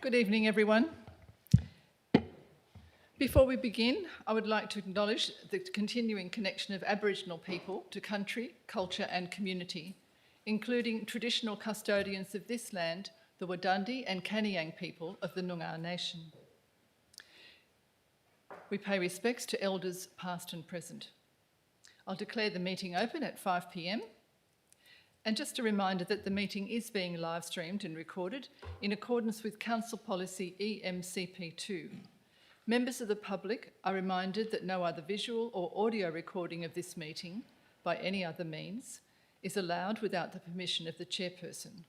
Good evening, everyone. Before we begin, I would like to acknowledge the continuing connection of Aboriginal people to country, culture and community, including traditional custodians of this land, the Wadandi and Kaniang people of the Noongar Nation. We pay respects to elders past and present. I'll declare the meeting open at 5 p.m. And just a reminder that the meeting is being live streamed and recorded in accordance with Council Policy EMCP2. Members of the public are reminded that no other visual or audio recording of this meeting by any other means is allowed without the permission of the chairperson.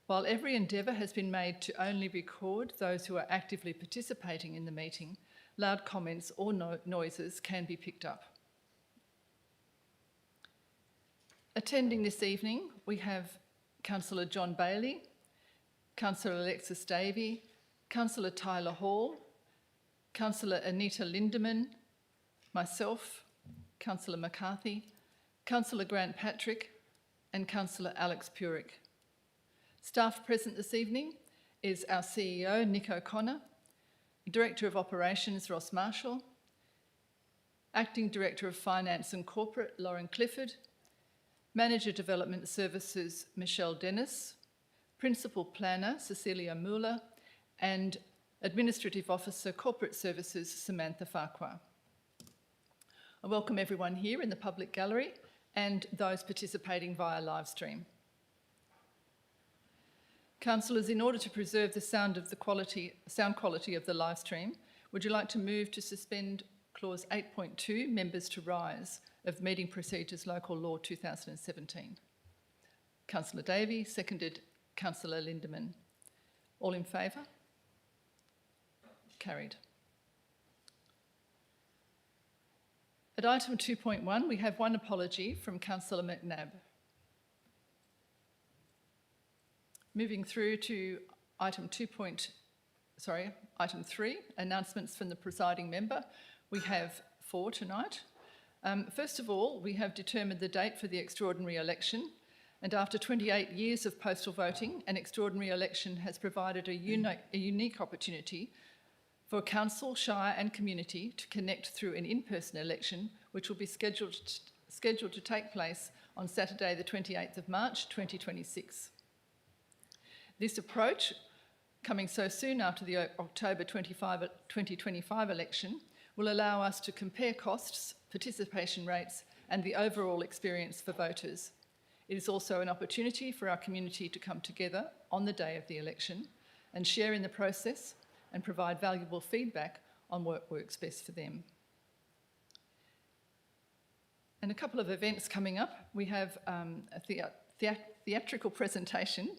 While every endeavour has been made to only record those who are actively participating in the meeting, loud comments or noises can be picked up. Attending this evening, we have Councillor John Bailey, Councillor Alexis Davey, Councillor Tyler Hall, Councillor Anita Lindeman, myself, Councillor McCarthy, Councillor Grant Patrick, and Councillor Alex Purick. Staff present this evening is our CEO, Nick O'Connor, Director of Operations, Ross Marshall, Acting Director of Finance and Corporate, Lauren Clifford, Manager Development Services, Michelle Dennis, Principal Planner, Cecilia Muller, and Administrative Officer, Corporate Services, Samantha Farquhar. I welcome everyone here in the public gallery and those participating via live stream. Councillors, in order to preserve the sound quality of the live stream, would you like to move to suspend Clause 8.2, members to rise, of Meeting Procedures Local Law 2017? Councillor Davey, seconded Councillor Lindeman. All in favour? Carried. At item 2.1, we have one apology from Councillor McNabb. Moving through to item 3, announcements from the presiding member. We have 4 tonight. First of all, we have determined the date for the extraordinary election, and after 28 years of postal voting, an extraordinary election has provided a unique opportunity for council, shire and community to connect through an in-person election, which will be scheduled to take place on Saturday the 28th of March 2026. This approach, coming so soon after the October 2025 election, will allow us to compare costs, participation rates and the overall experience for voters. It is also an opportunity for our community to come together on the day of the election and share in the process and provide valuable feedback on what works best for them. And a couple of events coming up. We have a theatrical presentation,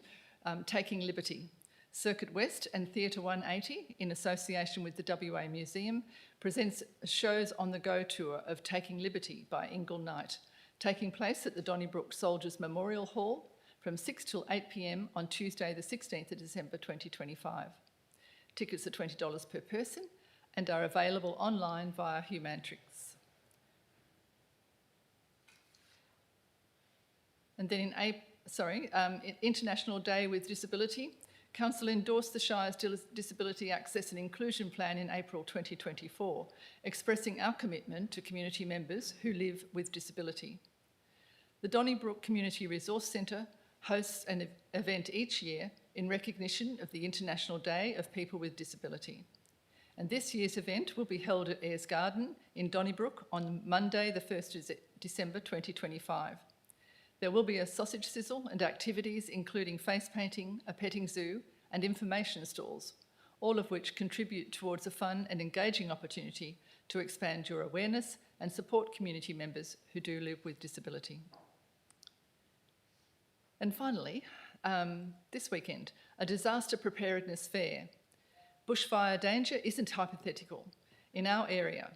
Taking Liberty. Circuit West and Theatre 180, in association with the WA Museum, presents shows on the go tour of Taking Liberty by Ingle Knight, taking place at the Donnybrook Soldiers Memorial Hall from 6 till 8 p.m. on Tuesday the 16th of December 2025. Tickets are $20 per person and are available online via Humantrix. And then International Day with Disability. Council endorsed the Shire's Disability Access and Inclusion Plan in April 2024, expressing our commitment to community members who live with disability. The Donnybrook Community Resource Centre hosts an event each year in recognition of the International Day of People with Disability. And this year's event will be held at Ayers Garden in Donnybrook on Monday the 1st of December 2025. There will be a sausage sizzle and activities including face painting, a petting zoo and information stalls, all of which contribute towards a fun and engaging opportunity to expand your awareness and support community members who do live with disability. And finally, this weekend, a disaster preparedness fair. Bushfire danger isn't hypothetical in our area.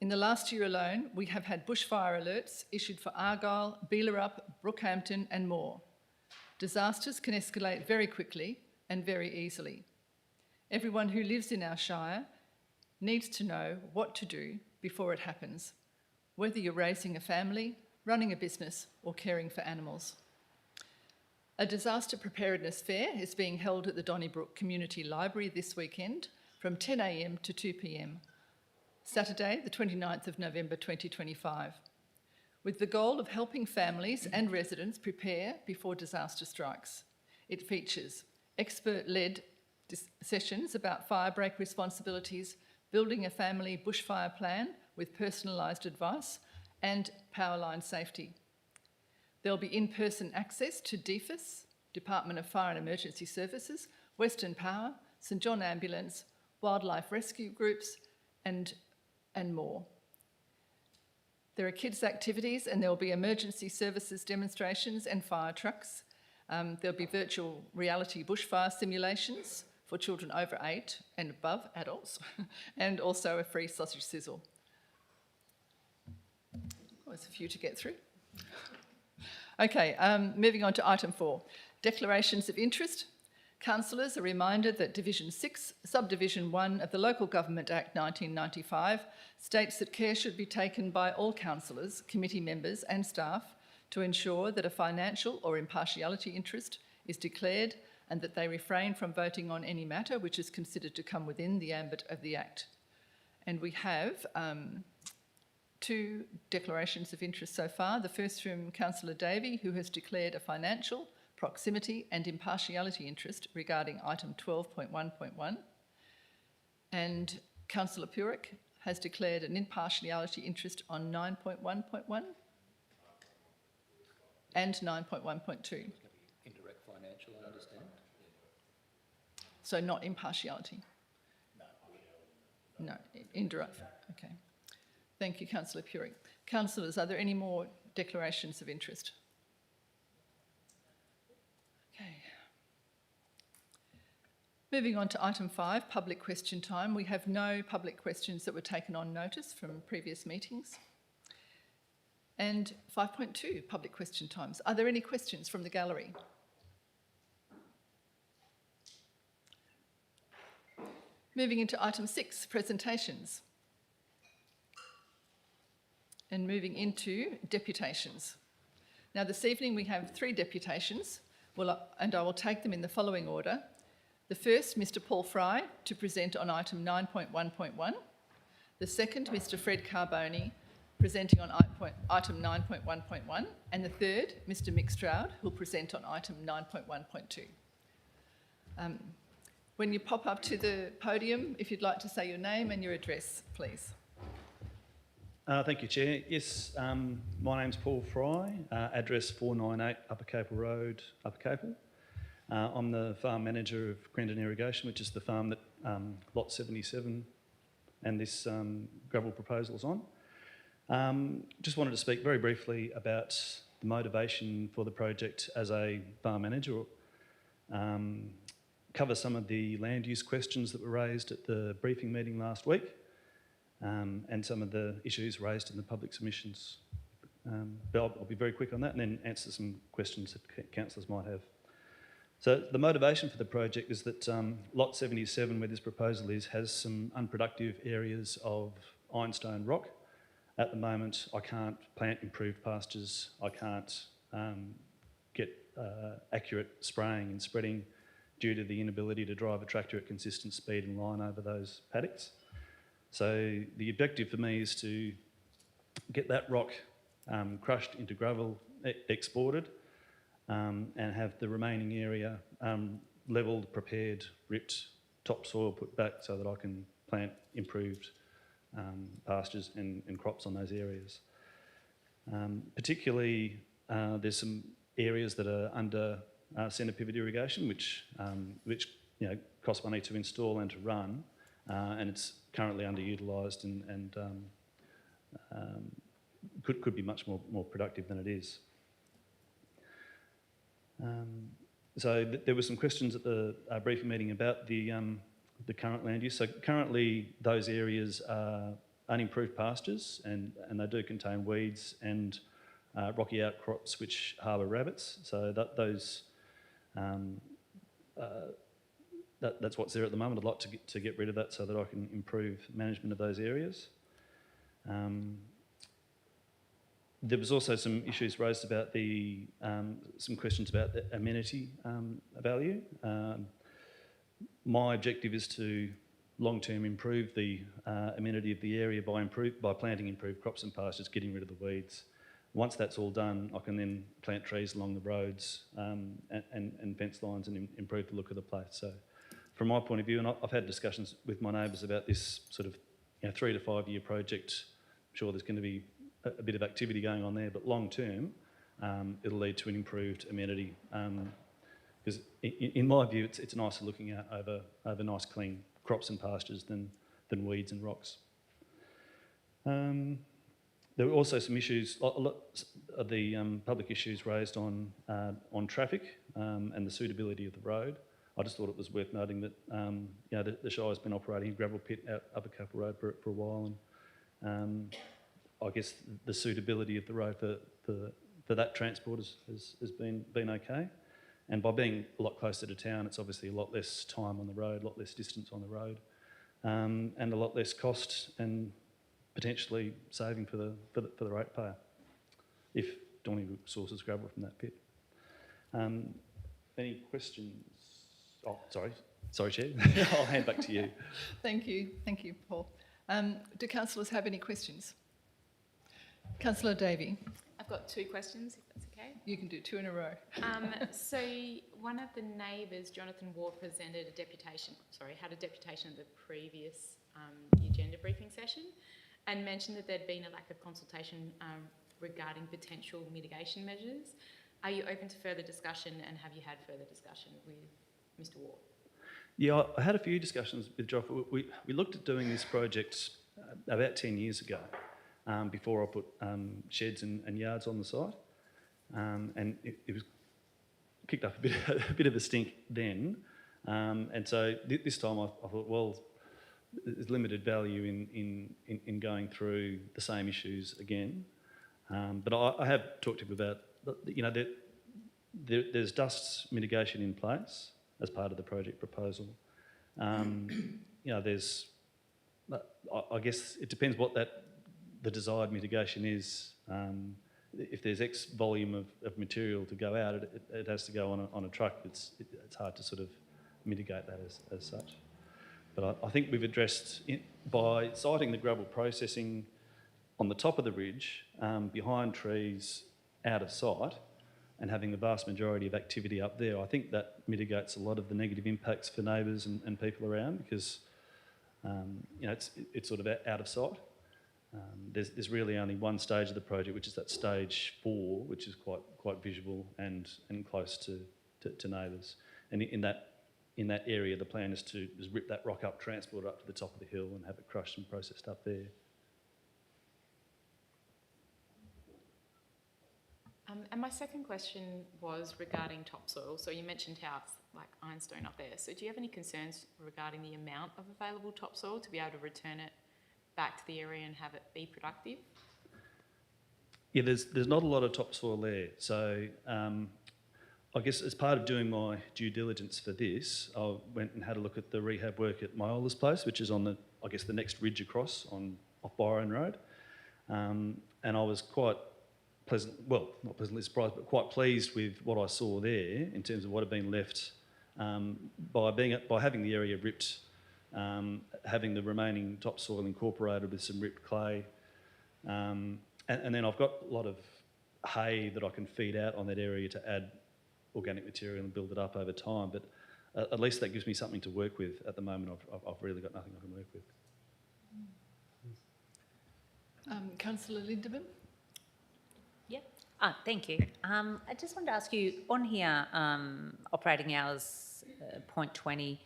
In the last year alone, we have had bushfire alerts issued for Argyle, Beelarup, Brookhampton and more. Disasters can escalate very quickly and very easily. Everyone who lives in our shire needs to know what to do before it happens, whether you're raising a family, running a business or caring for animals. A disaster preparedness fair is being held at the Donnybrook Community Library this weekend from 10 a.m. to 2 p.m, Saturday, the 29th of November 2025, with the goal of helping families and residents prepare before disaster strikes. It features expert-led sessions about firebreak responsibilities, building a family bushfire plan with personalised advice, and power line safety. There'll be in-person access to DFIS, Department of Fire and Emergency Services, Western Power, St John Ambulance, wildlife rescue groups, and more. There are kids' activities, and there will be emergency services demonstrations and fire trucks. There'll be virtual reality bushfire simulations for children over 8 and above, adults, and also a free sausage sizzle. Oh, there's a few to get through. Okay, moving on to item 4, declarations of interest. Councillors are reminded that Division 6, Subdivision 1 of the Local Government Act 1995 states that care should be taken by all councillors, committee members and staff to ensure that a financial or impartiality interest is declared and that they refrain from voting on any matter which is considered to come within the ambit of the Act. And we have 2 declarations of interest so far. The first from Councillor Davey, who has declared a financial, proximity and impartiality interest regarding item 12.1.1. And Councillor Purick has declared an impartiality interest on 9.1.1 and 9.1.2. Indirect financial, I understand. So not impartiality? No, indirect. Okay. Thank you, Councillor Purick. Councillors, are there any more declarations of interest? Okay. Moving on to item 5, public question time. We have no public questions that were taken on notice from previous meetings. And 5.2, public question times. Are there any questions from the gallery? Moving into item 6, presentations. And moving into deputations. Now this evening we have 3 deputations, and I will take them in the following order. The first, Mr Paul Fry, to present on item 9.1.1. The second, Mr Fred Carboni, presenting on item 9.1.1. And the third, Mr Mick Stroud, who will present on item 9.1.2. When you pop up to the podium, if you'd like to say your name and your address, please. Thank you, Chair. Yes, my name's Paul Fry, address 498 Upper Capel Road, Upper Capel. I'm the farm manager of Crendon Irrigation, which is the farm that Lot 77 and this gravel proposal is on. Just wanted to speak very briefly about the motivation for the project as a farm manager, cover some of the land use questions that were raised at the briefing meeting last week, and some of the issues raised in the public submissions. But I'll be very quick on that and then answer some questions that councillors might have. So the motivation for the project is that Lot 77, where this proposal is, has some unproductive areas of ironstone rock. At the moment, I can't plant improved pastures. I can't get accurate spraying and spreading due to the inability to drive a tractor at consistent speed and line over those paddocks. So the objective for me is to get that rock crushed into gravel, exported, and have the remaining area levelled, prepared, ripped, topsoil put back so that I can plant improved pastures and crops on those areas. Particularly, there's some areas that are under centre pivot irrigation, which cost money to install and to run, and it's currently underutilised and could be much more productive than it is. So there were some questions at the briefing meeting about the current land use. So currently those areas are unimproved pastures and they do contain weeds and rocky outcrops which harbour rabbits. So that's what's there at the moment. I'd like to get rid of that so that I can improve management of those areas. There was also some issues raised about the, some questions about the amenity value. My objective is to long-term improve the amenity of the area by planting improved crops and pastures, getting rid of the weeds. Once that's all done, I can then plant trees along the roads and fence lines and improve the look of the place. So from my point of view, and I've had discussions with my neighbours about this sort of 3 to 5 year project. I'm sure there's going to be a bit of activity going on there, but long term, it'll lead to an improved amenity. Because in my view, it's nicer looking out over nice clean crops and pastures than weeds and rocks. There were also some issues, a lot of the public issues raised on traffic and the suitability of the road. I just thought it was worth noting that the Shire's been operating a gravel pit out Upper Capel Road for a while, and I guess the suitability of the road for that transport has been okay. And by being a lot closer to town, it's obviously a lot less time on the road, a lot less distance on the road, and a lot less cost and potentially saving for the ratepayer if Donnybrook sources gravel from that pit. Any questions? Oh, sorry, Chair. I'll hand back to you. Thank you, Paul. Do councillors have any questions? Councillor Davey, I've got 2 questions, if that's okay. you can do 2 in a row. So one of the neighbours, Jonathan Ward, had a deputation at the previous agenda briefing session and mentioned that there'd been a lack of consultation regarding potential mitigation measures. Are you open to further discussion, and have you had further discussion with Mr Ward? Yeah, I had a few discussions with Joff. We looked at doing this project about 10 years ago, before I put sheds and yards on the site, and it was kicked up a bit of a stink then, and so this time I thought, well, there's limited value in going through the same issues again, but I have talked to him about, there's dust mitigation in place as part of the project proposal. There's, I guess it depends what the desired mitigation is. If there's X volume of material to go out, it has to go on a truck. It's hard to sort of mitigate that as such. But I think we've addressed it by siting the gravel processing on the top of the ridge, behind trees, out of sight, and having the vast majority of activity up there. I think that mitigates a lot of the negative impacts for neighbours and people around, because it's sort of out of sight. There's really only one stage of the project, which is that stage 4, which is quite visual and close to neighbours. And in that area, the plan is to rip that rock up, transport it up to the top of the hill, and have it crushed and processed up there. And my second question was regarding topsoil. So you mentioned how it's like ironstone up there. So do you have any concerns regarding the amount of available topsoil to be able to return it back to the area and have it be productive? Yeah, there's not a lot of topsoil there. So I guess as part of doing my due diligence for this, I went and had a look at the rehab work at Myola's place, which is on the next ridge across off Byron Road. And I was quite not pleasantly surprised, but quite pleased with what I saw there in terms of what had been left by having the area ripped, having the remaining topsoil incorporated with some ripped clay, and then I've got a lot of hay that I can feed out on that area to add organic material and build it up over time. But at least that gives me something to work with. At the moment, I've really got nothing I can work with. Councillor Lindeman? Thank you. I just wanted to ask you, on here, operating hours, point 20,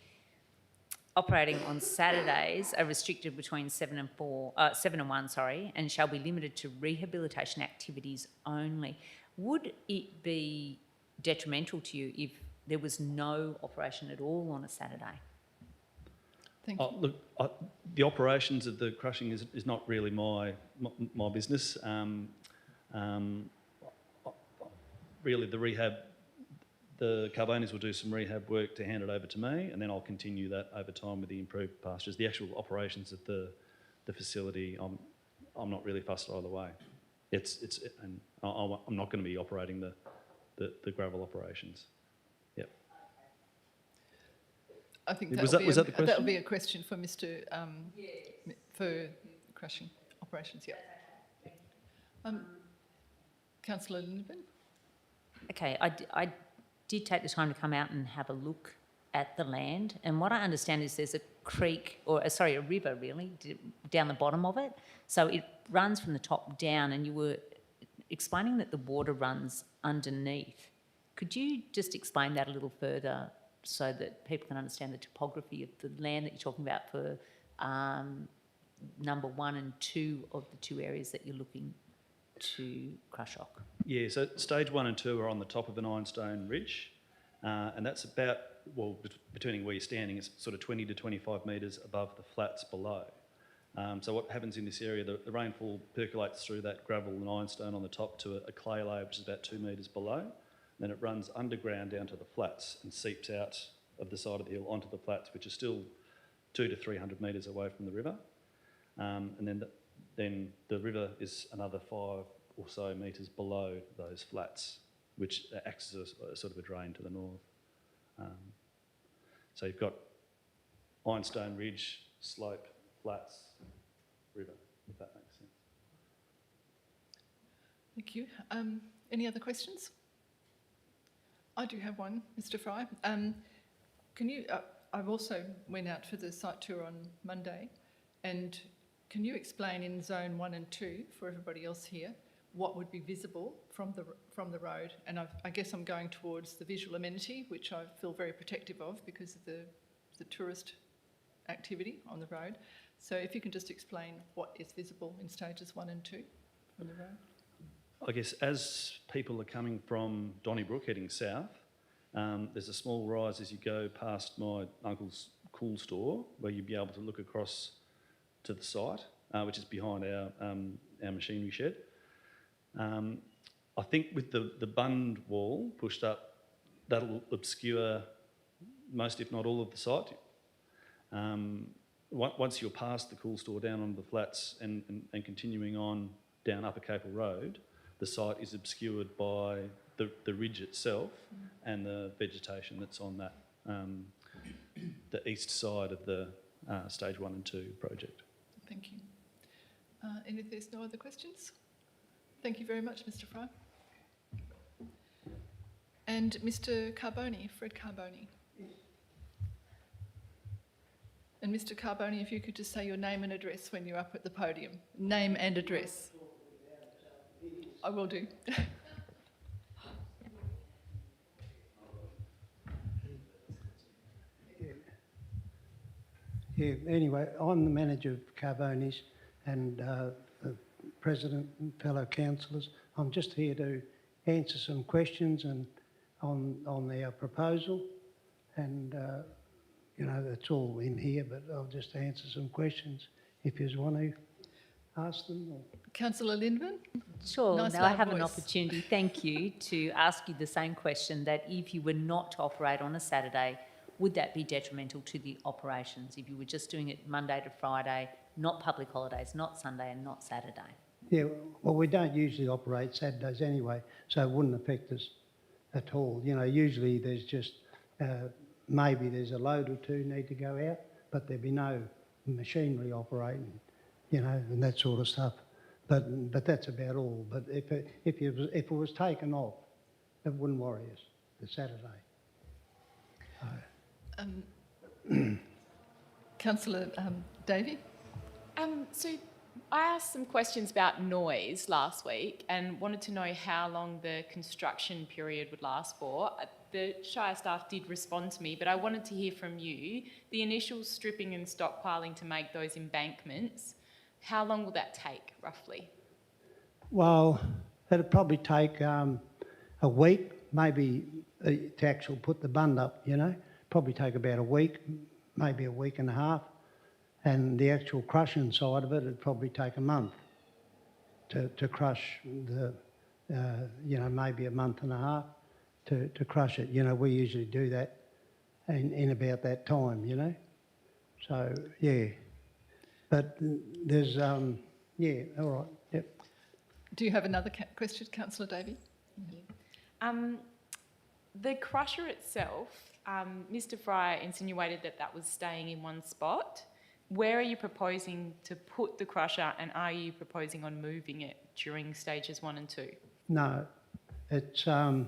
operating on Saturdays are restricted between 7 and 1, and shall be limited to rehabilitation activities only. Would it be detrimental to you if there was no operation at all on a Saturday? Thank you. Look, the operations of the crushing is not really my business. Really, the Carbonis will do some rehab work to hand it over to me, and then I'll continue that over time with the improved pastures. The actual operations of the facility, I'm not really fussed either way. and I'm not going to be operating the gravel operations. Yep. I think Was that'll that the that'll question? be a question for Mr. For crushing operations. Yeah. Councillor Lindman. Okay, I did take the time to come out and have a look at the land, and what I understand is there's a creek, a river really, down the bottom of it. So it runs from the top down, and you were explaining that the water runs underneath. Could you just explain that a little further so that people can understand the topography of the land that you're talking about for number 1 and 2 of the 2 areas that you're looking to crush off? Yeah, so stage 1 and 2 are on the top of an ironstone ridge, and that's about, between where you're standing, it's sort of 20 to 25 metres above the flats below. So what happens in this area, the rainfall percolates through that gravel and ironstone on the top to a clay layer which is about 2 metres below. Then it runs underground down to the flats and seeps out of the side of the hill onto the flats, which are still 200 to 300 metres away from the river. And then the river is another 5 or so metres below those flats, which acts as a sort of a drain to the north. So you've got ironstone ridge, slope, flats, river, if that makes sense. Thank you. Any other questions? I do have one, Mr. Fry. Can you? I've also went out for the site tour on Monday, and can you explain in zone 1 and 2 for everybody else here what would be visible from the road? And I guess I'm going towards the visual amenity, which I feel very protective of because of the tourist activity on the road. So if you can just explain what is visible in stages 1 and 2 from the road. I guess as people are coming from Donnybrook heading south, there's a small rise as you go past my uncle's cool store where you'll be able to look across to the site, which is behind our machinery shed. I think with the bund wall pushed up, that'll obscure most, if not all, of the site. Once you're past the cool store down onto the flats and continuing on down Upper Capel Road, the site is obscured by the ridge itself and the vegetation that's on that the east side of the stage 1 and 2 project. Thank you. And if there's no other questions? Thank you very much, Mr. Fry. And Mr. Carboni, Fred Carboni. And Mr. Carboni, if you could just say your name and address when you're up at the podium. Name and address. I will do. Yeah, anyway, I'm the manager of Carboni's and the president and fellow councillors. I'm just here to answer some questions and on our proposal, and you know, it's all in here, but I'll just answer some questions if you want to ask them. Or... Councillor Lindman? Sure, Nice now I loud have an voice. opportunity, thank you, to ask you the same question, that if you were not to operate on a Saturday, would that be detrimental to the operations if you were just doing it Monday to Friday, not public holidays, not Sunday and not Saturday? Yeah, well, we don't usually operate Saturdays anyway, so it wouldn't affect us at all. You know, usually there's just, maybe there's a load or two need to go out, but there'd be no machinery operating, you know, and that sort of stuff. But that's about all. But if it was taken off, it wouldn't worry us, the Saturday. Councillor Davey? So I asked some questions about noise last week and wanted to know how long the construction period would last for. The Shire staff did respond to me, but I wanted to hear from you. The initial stripping and stockpiling to make those embankments, how long will that take, roughly? Well, it'd probably take a week, maybe, to actually put the bund up, you know. Probably take about a week, maybe a week and a half. And the actual crushing side of it, it'd probably take a month to crush the, you know, maybe a month and a half to crush it. You know, we usually do that in about that time, you know. So, yeah. But there's, yeah, all right, yep. Do you have another question, Councillor Davey? The crusher itself, Mr Fry insinuated that that was staying in one spot. Where are you proposing to put the crusher, and are you proposing on moving it during stages 1 and 2? No, it's on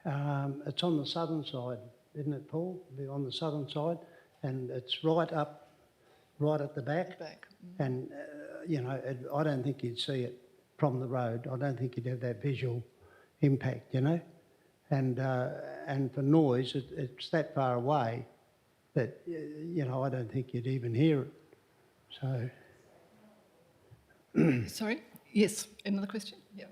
the southern side, isn't it, Paul? On the southern side, and it's right at the back. Back. And, I don't think you'd see it from the road. I don't think you'd have that visual impact, And for noise, it's that far away that, I don't think you'd even hear it. So, Sorry? Yes, another question? Yeah.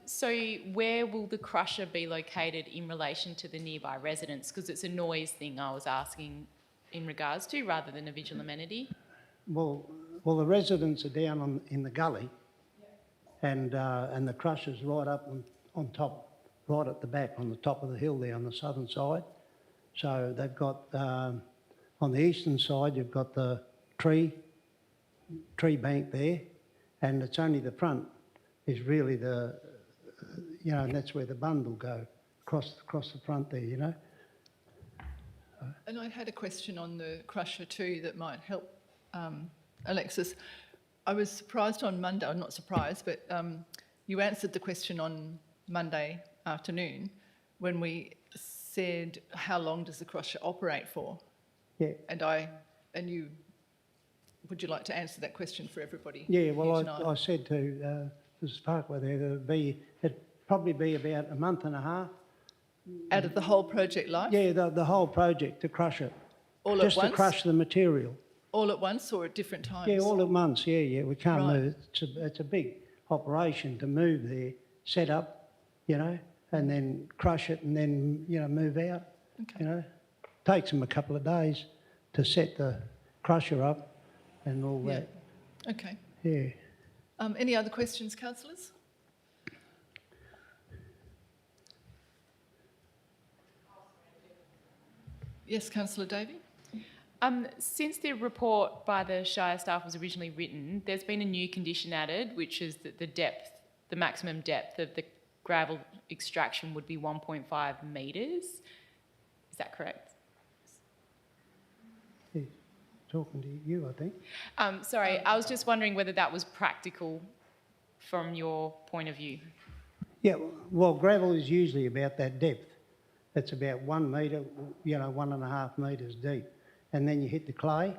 So where will the crusher be located in relation to the nearby residents? Because it's a noise thing I was asking in regards to, rather than a visual amenity. well, the residents are down in the gully, and the crusher's right up on top, right at the back, on the top of the hill there on the southern side. So they've got, on the eastern side, you've got the tree bank there, and it's only the front is really and that's where the bund will go, across the front there, And I had a question on the crusher too that might help Alexis. I was surprised on Monday, or not surprised, but you answered the question on Monday afternoon when we said, how long does the crusher operate for? Yeah. And you, would you like to answer that question for everybody? Yeah, well, here tonight? I said to Mrs Parkway there, it'd probably be about a month and a half. Out of the whole project life? Yeah, the whole project to crush it. All Just at once? to crush the material. All at once or at different times? Yeah, all at once, yeah, we can't Right. move. It's a big operation to move there, set up, and then crush it and then, move out, Okay. Takes them a couple of days to set the crusher up and all Yeah. that, Okay. yeah. Any other questions, councillors? Yes, Councillor Davey? Since the report by the Shire staff was originally written, there's been a new condition added, which is that the maximum depth of the gravel extraction would be 1.5 metres. Is that correct? Yeah. Talking to you, I think. Sorry, I was just wondering whether that was practical from your point of view. Yeah, well, gravel is usually about that depth. It's about 1 metre, 1.5 metres deep. And then you hit the clay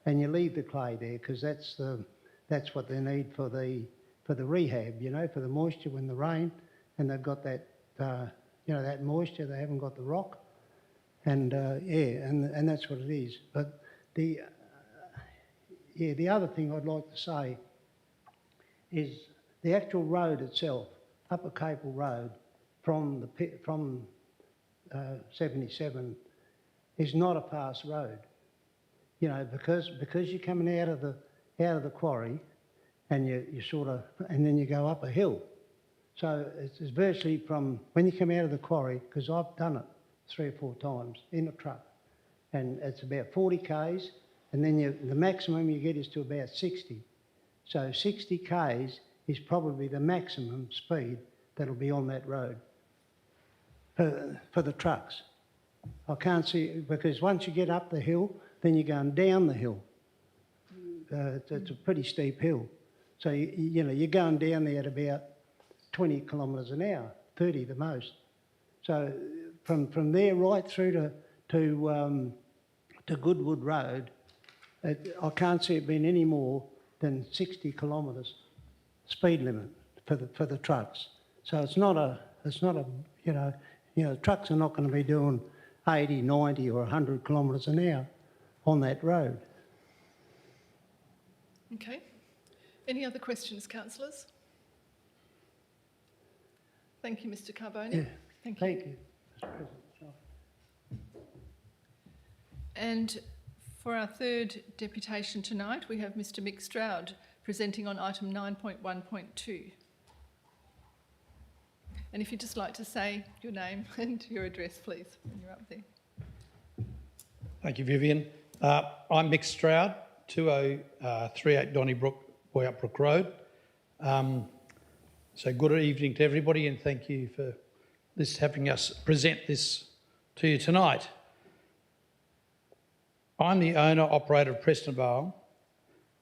and you leave the clay there because that's what they need for the rehab, for the moisture when the rain, and they've got that, that moisture, they haven't got the rock. And, and that's what it is. But the other thing I'd like to say is the actual road itself, Upper Capel Road, from 77 is not a fast road, because you're coming out of the quarry, and and then you go up a hill. So it's virtually from when you come out of the quarry, because I've done it 3 or 4 times in a truck, and it's about 40 k's, and then the maximum you get is to about 60. So 60 k's is probably the maximum speed that'll be on that road for the trucks. I can't see, because once you get up the hill, then you're going down the hill. It's a pretty steep hill. So, you're going down there at about 20 kilometres an hour, 30 the most. So from there right through to Goodwood Road, I can't see it being any more than 60 kilometres speed limit for the trucks. So it's not a trucks are not going to be doing 80, 90 or 100 kilometres an hour on that road. Okay. Any other questions, councillors? Thank you, Mr Carboni. Yeah. Thank you. Thank you, Mr President. And for our third deputation tonight, we have Mr Mick Stroud presenting on item 9.1.2. And if you'd just like to say your name and your address, please, when you're up there. Thank you, Vivian. I'm Mick Stroud, 2038 Donnybrook, Boyup Brook Road. So good evening to everybody, and thank you for having us present this to you tonight. I'm the owner-operator of Preston Vale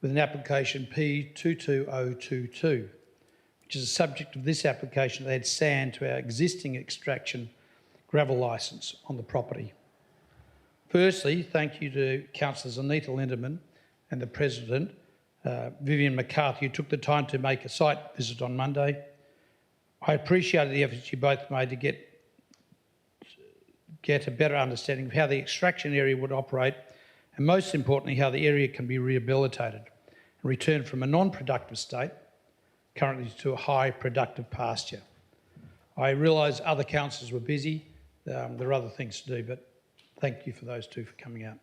with an application P22022, which is the subject of this application to add sand to our existing extraction gravel licence on the property. Firstly, thank you to Councillors Anita Lindeman and the President, Vivian McCarthy, who took the time to make a site visit on Monday. I appreciated the efforts you both made to get a better understanding of how the extraction area would operate, and most importantly, how the area can be rehabilitated and returned from a non-productive state currently to a high productive pasture. I realise other councillors were busy. There are other things to do, but thank you for those two for coming out.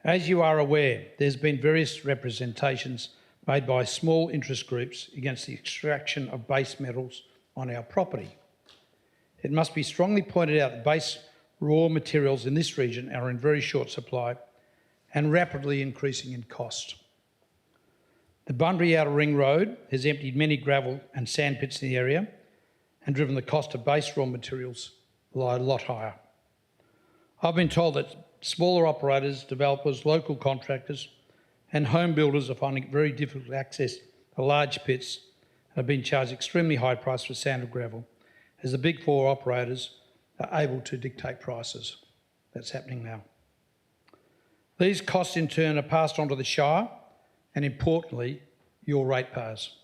As you are aware, there's been various representations made by small interest groups against the extraction of base metals on our property. It must be strongly pointed out that base raw materials in this region are in very short supply and rapidly increasing in cost. The Bunbury Outer Ring Road has emptied many gravel and sand pits in the area and driven the cost of base raw materials a lot higher. I've been told that smaller operators, developers, local contractors and home builders are finding it very difficult to access the large pits and have been charged extremely high price for sand or gravel, as the big four operators are able to dictate prices. That's happening now. These costs in turn are passed on to the Shire and, importantly, your ratepayers.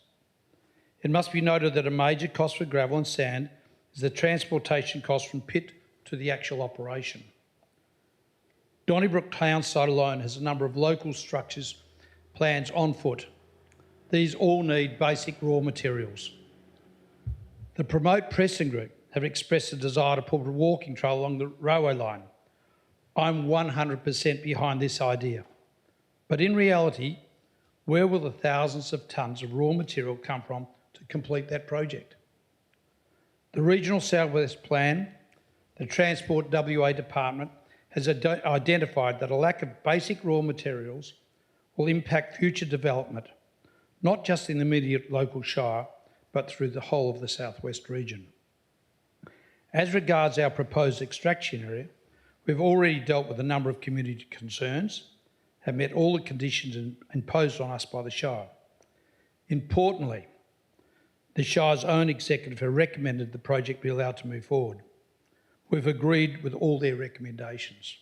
It must be noted that a major cost for gravel and sand is the transportation cost from pit to the actual operation. Donnybrook town site alone has a number of local structures plans on foot. These all need basic raw materials. The Promote Preston Group have expressed a desire to put a walking trail along the railway line. I'm 100% behind this idea. But in reality, where will the thousands of tonnes of raw material come from to complete that project? The Regional South West Plan, the Transport WA Department, has identified that a lack of basic raw materials will impact future development, not just in the immediate local shire, but through the whole of the southwest region. As regards our proposed extraction area, we've already dealt with a number of community concerns, have met all the conditions imposed on us by the Shire. Importantly, the Shire's own executive have recommended the project be allowed to move forward. We've agreed with all their recommendations.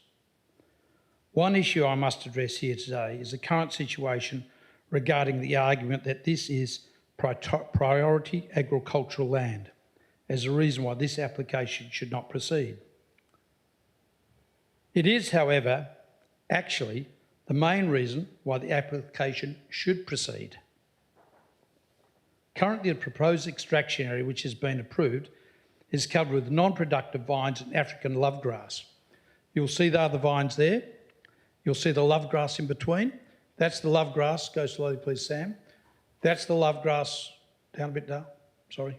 One issue I must address here today is the current situation regarding the argument that this is priority agricultural land as a reason why this application should not proceed. It is, however, actually the main reason why the application should proceed. Currently, the proposed extraction area, which has been approved, is covered with non-productive vines and African lovegrass. You'll see the other vines there. You'll see the lovegrass in between. That's the lovegrass. Go slowly, please, Sam. That's the lovegrass. Down a bit, Dale. Sorry.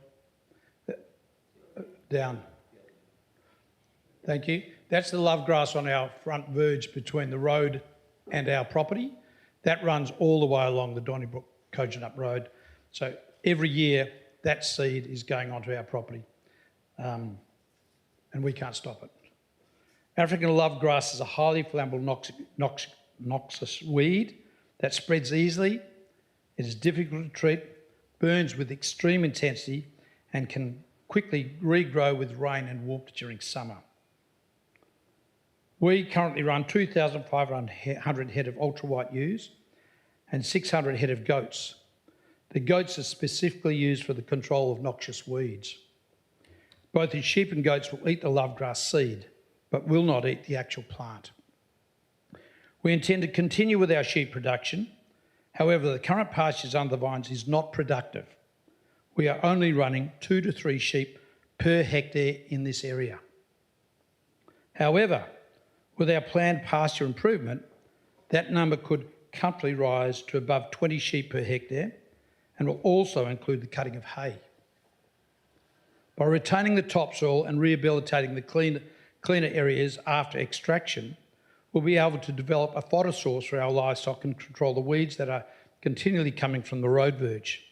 Down. Thank you. That's the lovegrass on our front verge between the road and our property. That runs all the way along the Donnybrook Kojonup Road. So every year that seed is going onto our property. And we can't stop it. African lovegrass is a highly flammable noxious weed that spreads easily. It is difficult to treat, burns with extreme intensity, and can quickly regrow with rain and warmth during summer. We currently run 2,500 head of ultra-white ewes and 600 head of goats. The goats are specifically used for the control of noxious weeds. Both the sheep and goats will eat the lovegrass seed, but will not eat the actual plant. We intend to continue with our sheep production. However, the current pastures under the vines is not productive. We are only running 2 to 3 sheep per hectare in this area. However, with our planned pasture improvement, that number could comfortably rise to above 20 sheep per hectare and will also include the cutting of hay. By retaining the topsoil and rehabilitating the cleaner areas after extraction, we'll be able to develop a fodder source for our livestock and control the weeds that are continually coming from the road verge.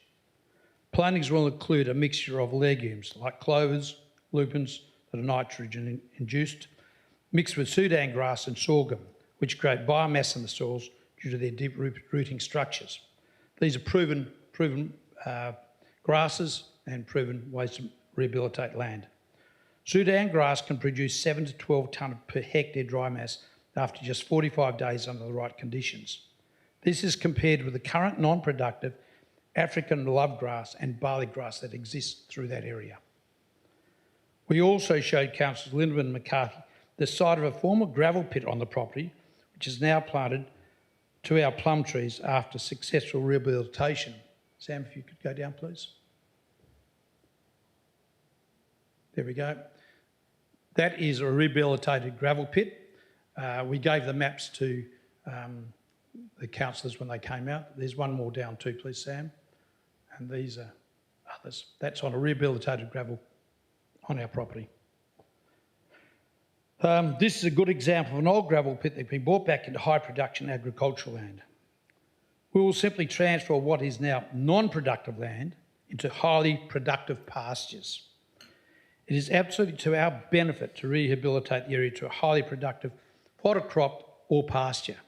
Plantings will include a mixture of legumes like clovers, lupins that are nitrogen induced, mixed with Sudan grass and sorghum, which create biomass in the soils due to their deep rooting structures. These are proven grasses and proven ways to rehabilitate land. Sudan grass can produce 7 to 12 tonne per hectare dry mass after just 45 days under the right conditions. This is compared with the current non-productive African love grass and barley grass that exists through that area. We also showed Councillors Lindeman and McCarthy the site of a former gravel pit on the property, which is now planted to our plum trees after successful rehabilitation. Sam, if you could go down, please. There we go. That is a rehabilitated gravel pit. We gave the maps to the councillors when they came out. There's one more down too, please, Sam. And these are others. That's on a rehabilitated gravel on our property. This is a good example of an old gravel pit that's been brought back into high production agricultural land. We will simply transfer what is now non-productive land into highly productive pastures. It is absolutely to our benefit to rehabilitate the area to a highly productive fodder crop or pasture.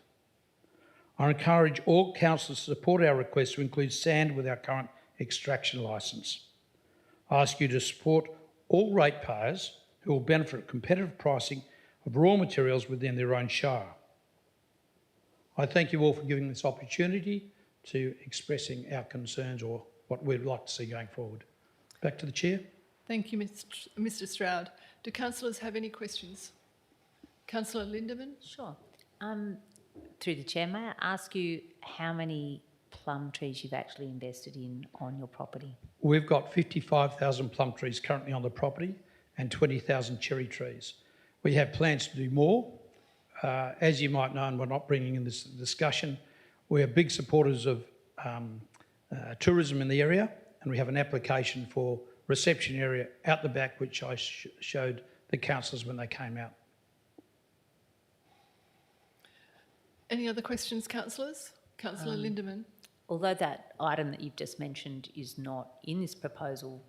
I encourage all councillors to support our request to include sand with our current extraction licence. I ask you to support all ratepayers who will benefit from competitive pricing of raw materials within their own shire. I thank you all for giving this opportunity to expressing our concerns or what we'd like to see going forward. Back to the Chair. Thank you, Mr Stroud. Do councillors have any questions? Councillor Lindeman? Sure. Through the Chair, may I ask you how many plum trees you've actually invested in on your property? We've got 55,000 plum trees currently on the property and 20,000 cherry trees. We have plans to do more. As you might know, and we're not bringing in this discussion, we're big supporters of tourism in the area, and we have an application for reception area out the back, which I showed the councillors when they came out. Any other questions, councillors? Councillor Lindeman? Although that item that you've just mentioned is not in this proposal,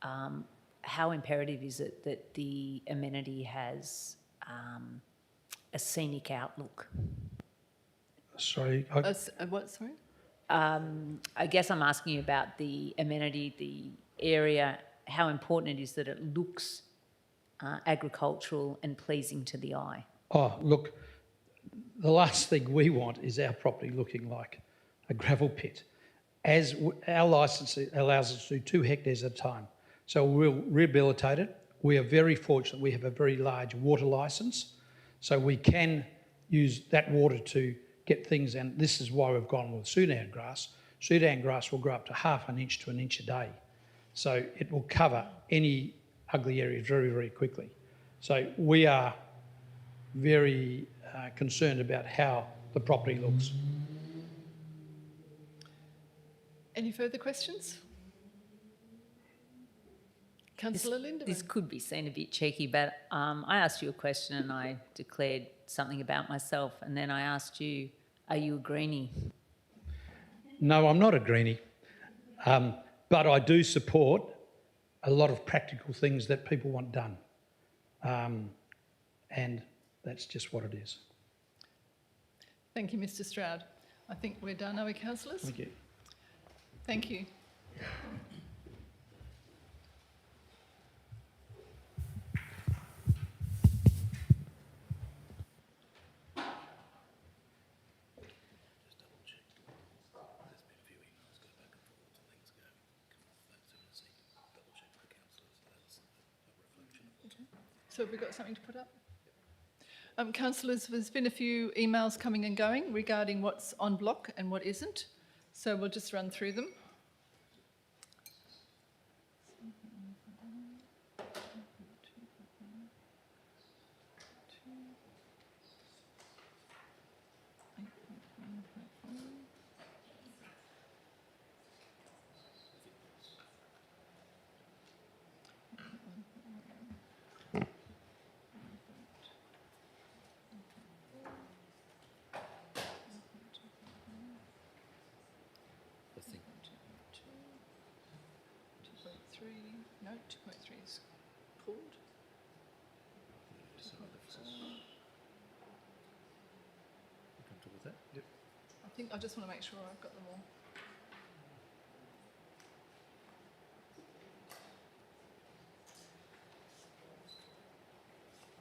how imperative is it that the amenity has a scenic outlook? Sorry, What, sorry? I guess I'm asking you about the amenity, the area, how important it is that it looks agricultural and pleasing to the eye. Oh, look, the last thing we want is our property looking like a gravel pit. As our licence allows us to do 2 hectares at a time. So we'll rehabilitate it. We are very fortunate we have a very large water licence, so we can use that water to get things, and this is why we've gone with Sudan grass. Sudan grass will grow up to ½ an inch to an inch a day. So it will cover any ugly areas very, very quickly. So we are very concerned about how the property looks. Any further questions? Councillor Lindeman? This could be seen a bit cheeky, but I asked you a question and I declared something about myself, and then I asked you, are you a greenie? No, I'm not a greenie, but I do support a lot of practical things that people want done, and that's just what it is. Thank you, Mr Stroud. I think we're done, are we, councillors? Thank you. Thank you. So have we got something to put up? Councillors, there's been a few emails coming and going regarding what's on block and what isn't. So we'll just run through them. I think no, 2.3 is pulled. 2.4. Comfortable with that? Yep. I just want to make sure I've got them all.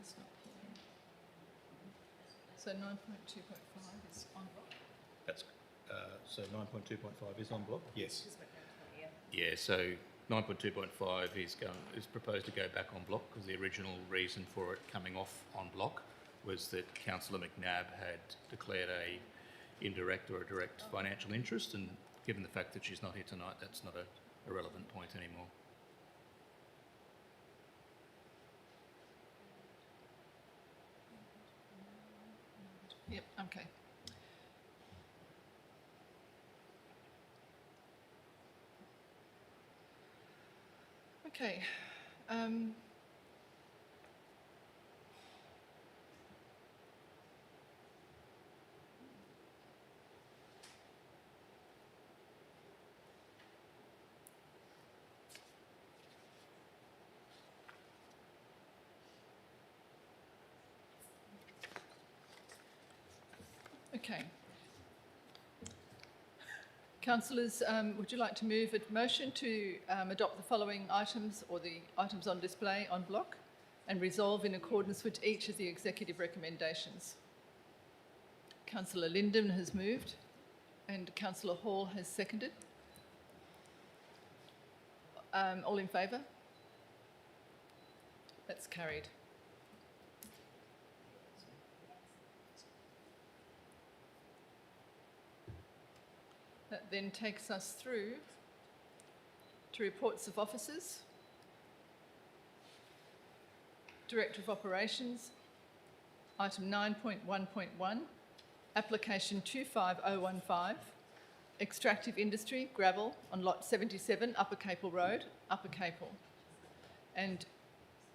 It's not pulling. So 9.2.5 is on block. That's, so 9.2.5 is on block? Yes. Yeah, so 9.2.5 is proposed to go back on block because the original reason for it coming off on block was that Councillor McNabb had declared a indirect or a direct financial interest, and given the fact that she's not here tonight, that's not a relevant point anymore. Yep, okay. Okay. Okay. Councillors, would you like to move a motion to adopt the following items or the items on display on block and resolve in accordance with each of the executive recommendations? Councillor Linden has moved and Councillor Hall has seconded. All in favour? That's carried. That then takes us through to reports of officers, Director of Operations, item 9.1.1, application 25015, extractive industry, gravel on lot 77, Upper Capel Road, Upper Capel. And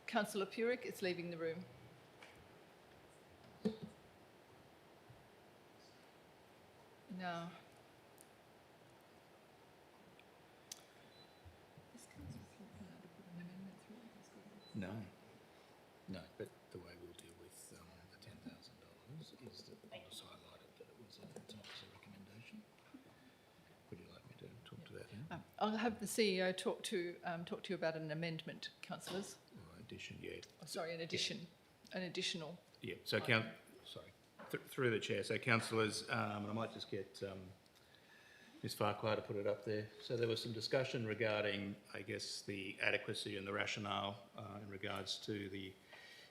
Councillor Purick is leaving the room. Now, No. No, but the way we'll deal with the $10,000 is that I just highlighted that it was a officer recommendation. Would you like me to talk to that now? I'll have the CEO talk to you about an amendment, councillors. Or addition, yeah. Oh, sorry, an additional. Yeah, so through the chair, so councillors, and I might just get Ms Farquhar to put it up there. So there was some discussion regarding, I guess, the adequacy and the rationale in regards to the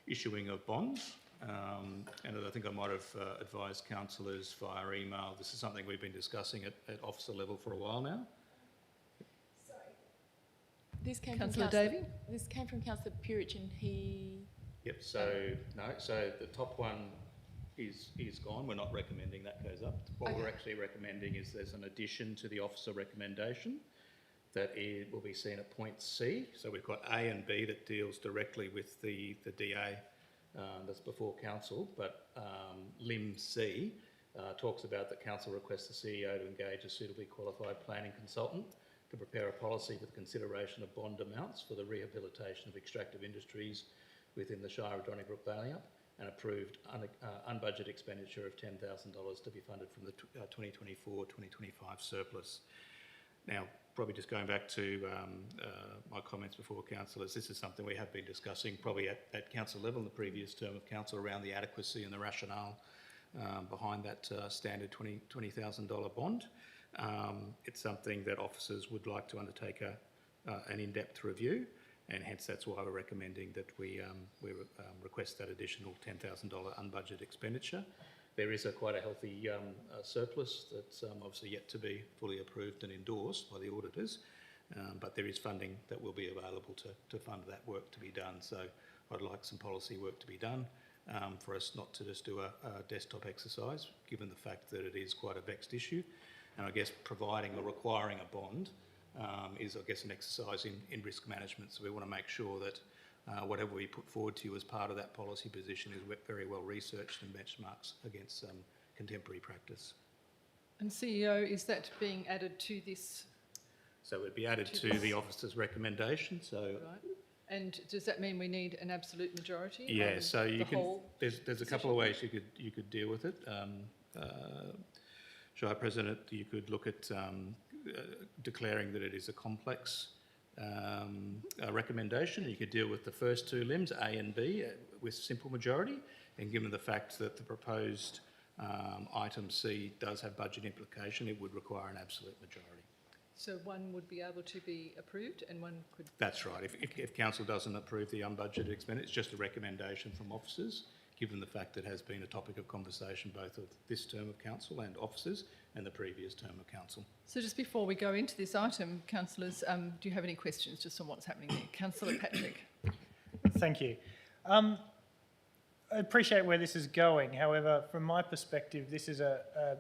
issuing of bonds. And I think I might have advised councillors via email, this is something we've been discussing at officer level for a while now. This came Councillor from Davey? This came from Councillor Purich, and he. Yep, so no, so the top one is gone. We're not recommending that goes up. What we're actually recommending is there's an addition to the officer recommendation that will be seen at point C. So we've got A and B that deals directly with the DA that's before council, but limb C talks about that council requests the CEO to engage a suitably qualified planning consultant to prepare a policy for the consideration of bond amounts for the rehabilitation of extractive industries within the Shire of Donnybrook Valley-up, and approved unbudgeted expenditure of $10,000 to be funded from the 2024-2025 surplus. Now, probably just going back to my comments before, councillors, this is something we have been discussing probably at council level in the previous term of council around the adequacy and the rationale behind that standard $20,000 bond. It's something that officers would like to undertake an in-depth review, and hence that's why we're recommending that we request that additional $10,000 unbudgeted expenditure. There is quite a healthy surplus that's obviously yet to be fully approved and endorsed by the auditors, but there is funding that will be available to fund that work to be done. So I'd like some policy work to be done for us not to just do a desktop exercise, given the fact that it is quite a vexed issue. And I guess providing or requiring a bond is, I guess, an exercise in risk management. So we want to make sure that whatever we put forward to you as part of that policy position is very well researched and benchmarks against contemporary practice. And CEO, is that being added to this So it would be added to the officer's recommendation, so. Right. And does that mean we need an absolute majority? Yeah, on so you the can, whole there's a couple of ways you could deal with it. Shire President, you could look at declaring that it is a complex recommendation. You could deal with the first two limbs, A and B, with simple majority, and given the fact that the proposed item C does have budget implication, it would require an absolute majority. So one would be able to be approved and one could... That's right. If council doesn't approve the unbudgeted expenditure, it's just a recommendation from officers, given the fact that it has been a topic of conversation both of this term of council and officers and the previous term of council. So just before we go into this item, councillors, do you have any questions just on what's happening there? Councillor Patrick. Thank you. I appreciate where this is going. However, from my perspective, this is a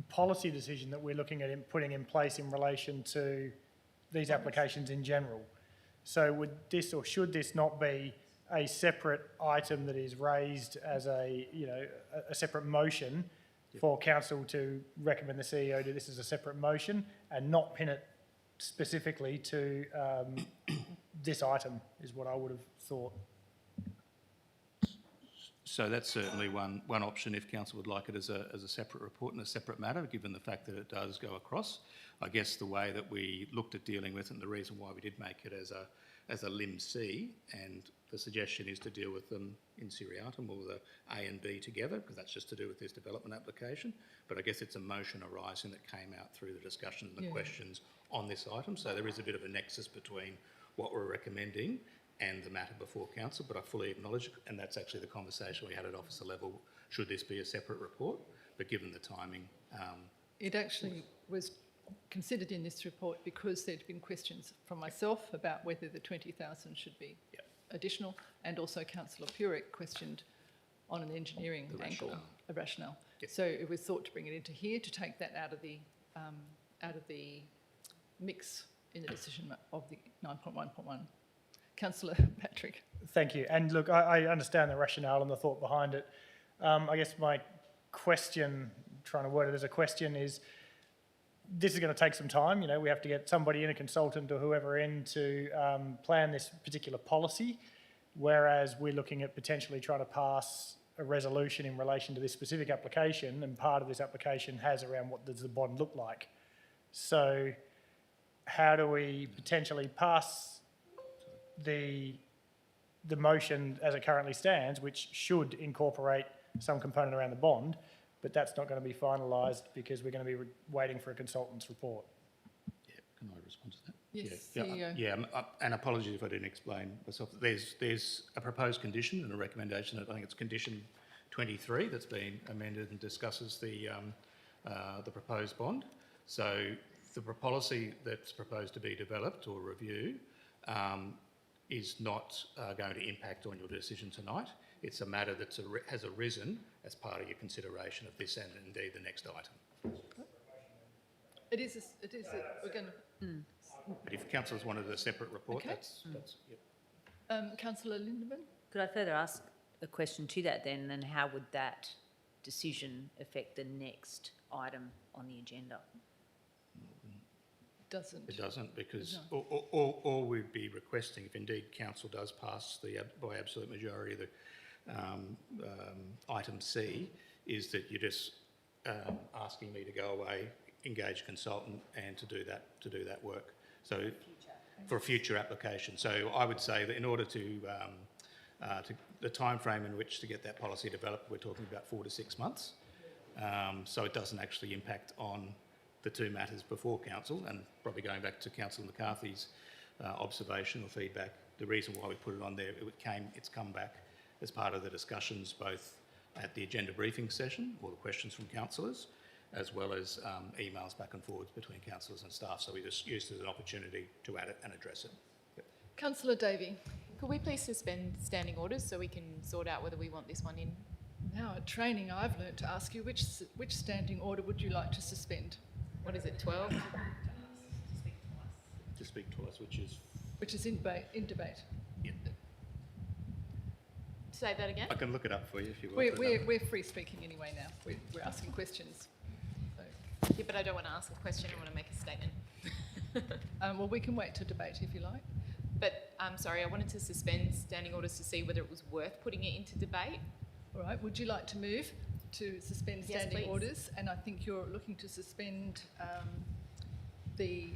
policy decision that we're looking at putting in place in relation to these applications in general. So would this or should this not be a separate item that is raised as a separate motion for council to recommend the CEO do this as a separate motion and not pin it specifically to this item is what I would have thought. So that's certainly one option if council would like it as a separate report and a separate matter, given the fact that it does go across. I guess the way that we looked at dealing with it and the reason why we did make it as a limb C, and the suggestion is to deal with them in seriatim or the A and B together, because that's just to do with this development application. But I guess it's a motion arising that came out through the discussion and the questions on this item. So there is a bit of a nexus between what we're recommending and the matter before council, but I fully acknowledge, and that's actually the conversation we had at officer level, should this be a separate report? But given the timing... It actually was considered in this report because there'd been questions from myself about whether the 20,000 should be additional, and also Councillor Purick questioned on an engineering angle, a rationale. Yep. So it was thought to bring it into here to take that out of the mix in the decision of the 9.1.1. Councillor Patrick. Thank you. And look, I understand the rationale and the thought behind it. I guess my question, trying to word it as a question, is this is going to take some time. You know, we have to get somebody in, a consultant or whoever in to plan this particular policy, whereas we're looking at potentially trying to pass a resolution in relation to this specific application, and part of this application has around what does the bond look like. So how do we potentially pass the motion as it currently stands, which should incorporate some component around the bond, but that's not going to be finalised because we're going to be waiting for a consultant's report? Yeah, can I respond to that? Yes, Yeah, CEO. and apologies if I didn't explain myself. There's a proposed condition and a recommendation that I think it's condition 23 that's been amended and discusses the proposed bond. So the policy that's proposed to be developed or reviewed is not going to impact on your decision tonight. It's a matter that has arisen as part of your consideration of this and indeed the next item. We're going to... But if councillors wanted a separate report, Okay. that's yep. Councillor Lindemann? Could I further ask a question to that then, and how would that decision affect the next item on the agenda? It doesn't, because all we'd be requesting, if indeed council does pass by absolute majority the item C, is that you're just asking me to go away, engage a consultant, and to do that work. So for a future application. So I would say that in order to the time frame in which to get that policy developed, we're talking about 4 to 6 months. So it doesn't actually impact on the two matters before council, and probably going back to Councillor McCarthy's observation or feedback, the reason why we put it on there, it's come back as part of the discussions both at the agenda briefing session, or the questions from councillors, as well as emails back and forwards between councillors and staff. So we just used it as an opportunity to add it and address it. Yep. Councillor Davey. Could we please suspend standing orders so we can sort out whether we want this one in? Now, at training, I've learnt to ask you which standing order would you like to suspend? What is it, 12? To speak to us, which is... in debate. Yeah. Say that again? I can look it up for you if you want. We're free speaking anyway now. We're asking questions. So. Yeah, but I don't want to ask a question, I want to make a statement. Well, we can wait to debate if you like. But, sorry, I wanted to suspend standing orders to see whether it was worth putting it into debate. All right, would you like to move to suspend Yes, standing please. orders? And I think you're looking to suspend the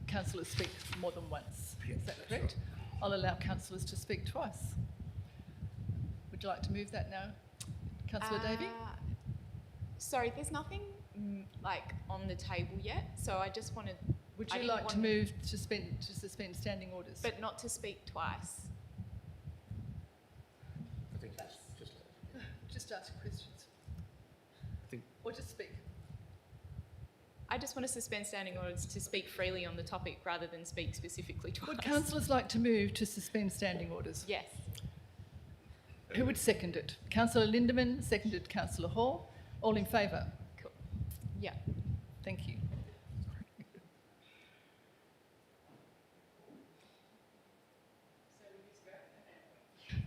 councillors speak more than once. Is that correct? I'll allow councillors to speak twice. Would you like to move that now, Councillor Davey? Sorry, there's nothing like on the table yet, so I just wanted, Would I you didn't like to want- move to suspend standing orders? but not to speak twice. I think just Just ask questions. I think Or just speak. I just want to suspend standing orders to speak freely on the topic rather than speak specifically twice. Would councillors like to move to suspend standing orders? Yes. Who would second it? Councillor Lindemann, seconded Councillor Hall. All in favour? Cool. Yeah. Thank you.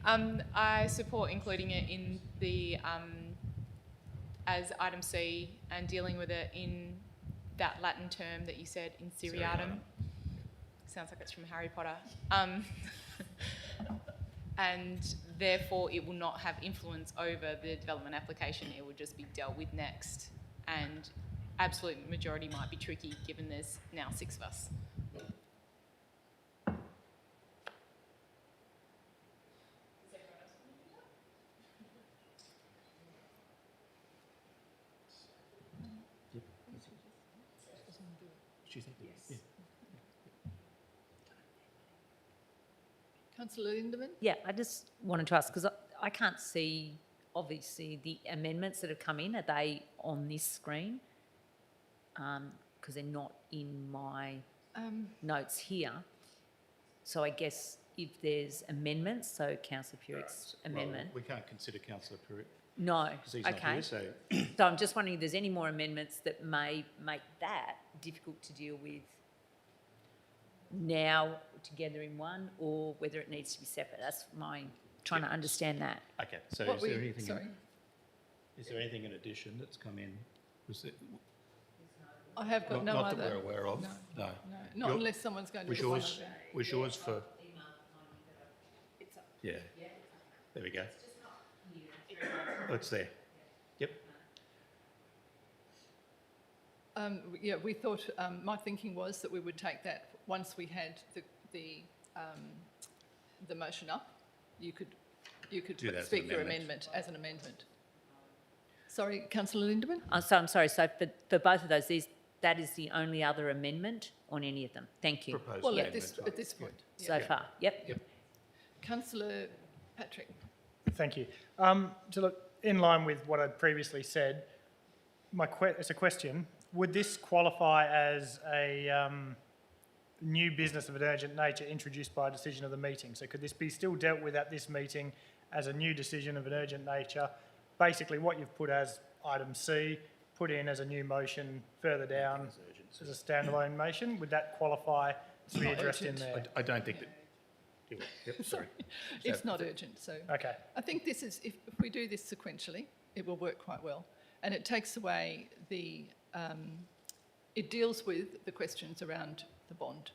I support including it in the, as item C and dealing with it in that Latin term that you said, in seriatim. Sounds like it's from Harry Potter. And therefore it will not have influence over the development application, it will just be dealt with next. And absolute majority might be tricky given there's now 6 of us. Councillor Lindemann? Yeah, I just wanted to ask, because I can't see, obviously, the amendments that have come in. Are they on this screen? Because they're not in my notes here. So I guess if there's amendments, so Councillor Purick's amendment. we can't consider Councillor Purick No, because he's not okay. here, so So I'm just wondering if there's any more amendments that may make that difficult to deal with now together in one, or whether it needs to be separate. That's my trying to understand that. okay. So What is were there you- anything? Sorry, Is there anything in addition that's come in? Was it, I have got no not other. that we're aware of. No. No. No, not Your- unless someone's going to. Was do one yours? of them. Was yours for? Yeah. There we go. Oh, it's there. Yep. Yeah, we thought, my thinking was that we would take that once we had the motion up. You could Do that as an speak your amendment. amendment as an amendment. Sorry, Councillor Lindemann? So I'm sorry, so for both of those, that is the only other amendment on any of them? Thank you. Proposed Well, amendment. at this point. So Yeah. far, yep. Councillor Patrick? Thank you. To look, in line with what I'd previously said, it's a question. Would this qualify as a new business of an urgent nature introduced by a decision of the meeting? So could this be still dealt with at this meeting as a new decision of an urgent nature? Basically, what you've put as item C, put in as a new motion further down as a standalone motion, would that qualify to be Not addressed in urgent. there? I don't think that. Yep, sorry. It's not urgent, so Okay. I think this is, if we do this sequentially, it will work quite well. And it takes away it deals with the questions around the bond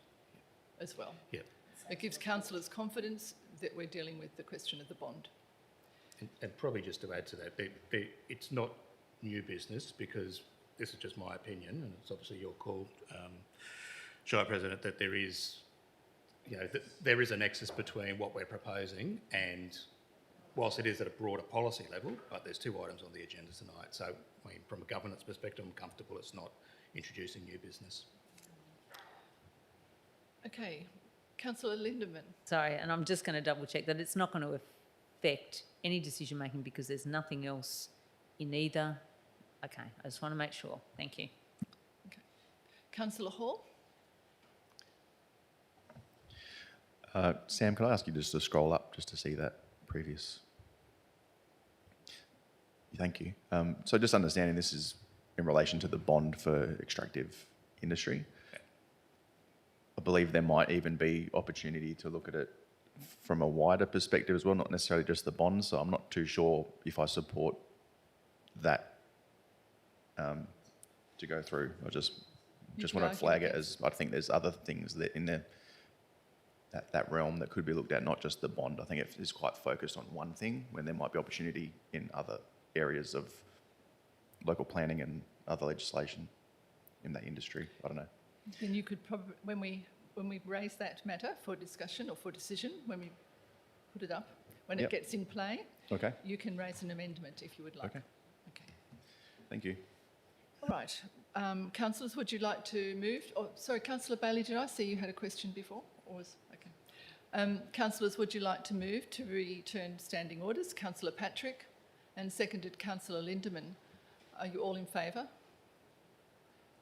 as well. Yep. It gives councillors confidence that we're dealing with the question of the bond. And probably just to add to that, it's not new business because this is just my opinion, and it's obviously your call, Shire President, that there is, there is a nexus between what we're proposing and, whilst it is at a broader policy level, but there's 2 items on the agenda tonight. So, I mean, from a governance perspective, I'm comfortable it's not introducing new business. Okay, Councillor Lindemann. Sorry, and I'm just going to double check that it's not going to affect any decision making because there's nothing else in either. Okay, I just want to make sure. Thank you. Councillor Hall? Sam, can I ask you just to scroll up just to see that previous? Thank you. So just understanding this is in relation to the bond for extractive industry. I believe there might even be opportunity to look at it from a wider perspective as well, not necessarily just the bonds. So I'm not too sure if I support that to go through. I just just could want to argue flag it against- as, I think there's other things that in there, that realm that could be looked at, not just the bond. I think it is quite focused on one thing when there might be opportunity in other areas of local planning and other legislation in that industry. I don't know. Then you could probably, when we raise that matter for discussion or for decision, when we put it up, when it Yep. gets in play, Okay, you can raise an amendment if you would like. Okay. Okay. thank you. All right. Councillors, would you like to move? Oh, sorry, Councillor Bailey, did I see you had a question before? Or was, okay. Councillors, would you like to move to return standing orders? Councillor Patrick and seconded Councillor Lindemann. Are you all in favour?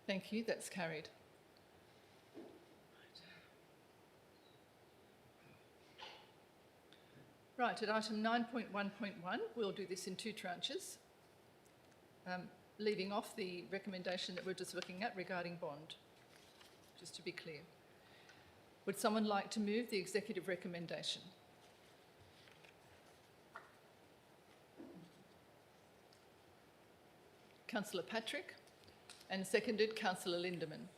Thank you, that's carried. Right, at item 9.1.1, we'll do this in two tranches, leaving off the recommendation that we're just looking at regarding bond, just to be clear. Would someone like to move the executive recommendation? Councillor Patrick and seconded Councillor Lindemann.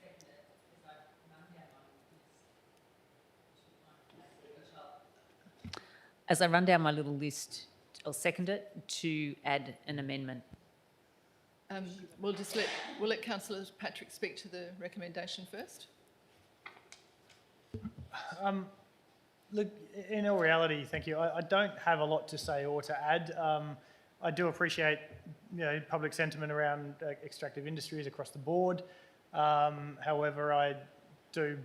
As I run down my little list, I'll second it to add an amendment. We'll let Councillor Patrick speak to the recommendation first. Look, in all reality, thank you. I don't have a lot to say or to add. I do appreciate, public sentiment around extractive industries across the board. However, I do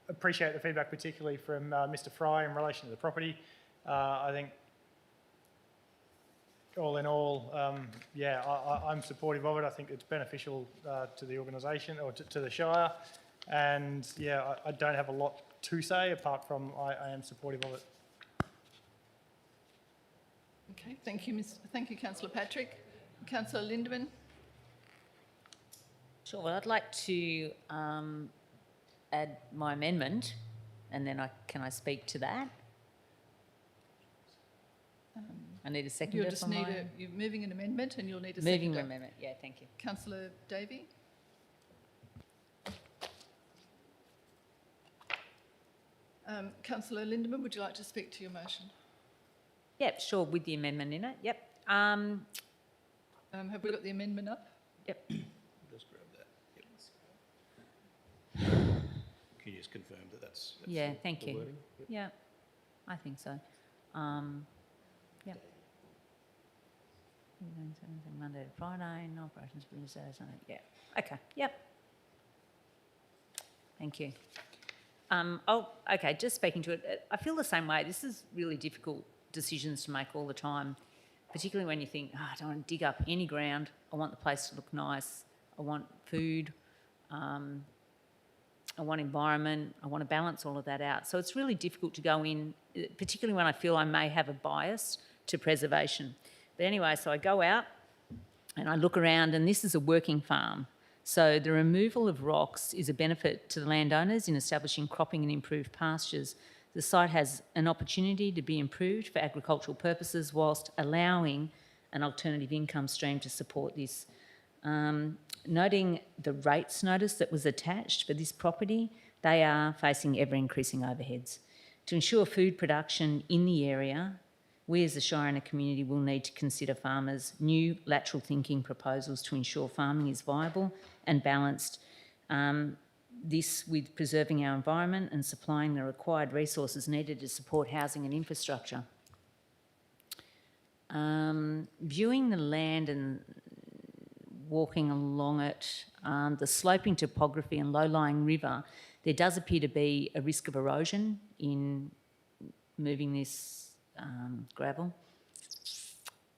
appreciate the feedback, particularly from Mr. Fry in relation to the property. I think, all in all, I'm supportive of it. I think it's beneficial to the organisation or to the Shire. And I don't have a lot to say apart from I am supportive of it. Okay, thank you, Councillor Patrick. Councillor Lindemann. Sure, well, I'd like to add my amendment, and then can I speak to that? I need a seconder for mine. You're moving an amendment and you'll need a seconder. Moving an amendment, yeah, thank you. Councillor Davey. Councillor Lindemann, would you like to speak to your motion? Yep, sure, with the amendment in it, yep. Have we got the amendment up? Yep. Just grab that. Yep. Can you just confirm that that's Yeah, the- thank the you. wording? Yep. Yeah, I think so. Yep. Monday to Friday, no operations Wednesday, Sunday. Yeah. Okay. Yep. Thank you. Okay. Just speaking to it, I feel the same way. This is really difficult decisions to make all the time, particularly when you think, I don't want to dig up any ground. I want the place to look nice. I want food. I want environment. I want to balance all of that out. So it's really difficult to go in, particularly when I feel I may have a bias to preservation. But anyway, so I go out and I look around, and this is a working farm. So the removal of rocks is a benefit to the landowners in establishing cropping and improved pastures. The site has an opportunity to be improved for agricultural purposes whilst allowing an alternative income stream to support this. Noting the rates notice that was attached for this property, they are facing ever-increasing overheads. To ensure food production in the area, we as the Shire and a community will need to consider farmers' new lateral thinking proposals to ensure farming is viable and balanced. This with preserving our environment and supplying the required resources needed to support housing and infrastructure. Viewing the land and walking along it, the sloping topography and low-lying river, there does appear to be a risk of erosion in moving this gravel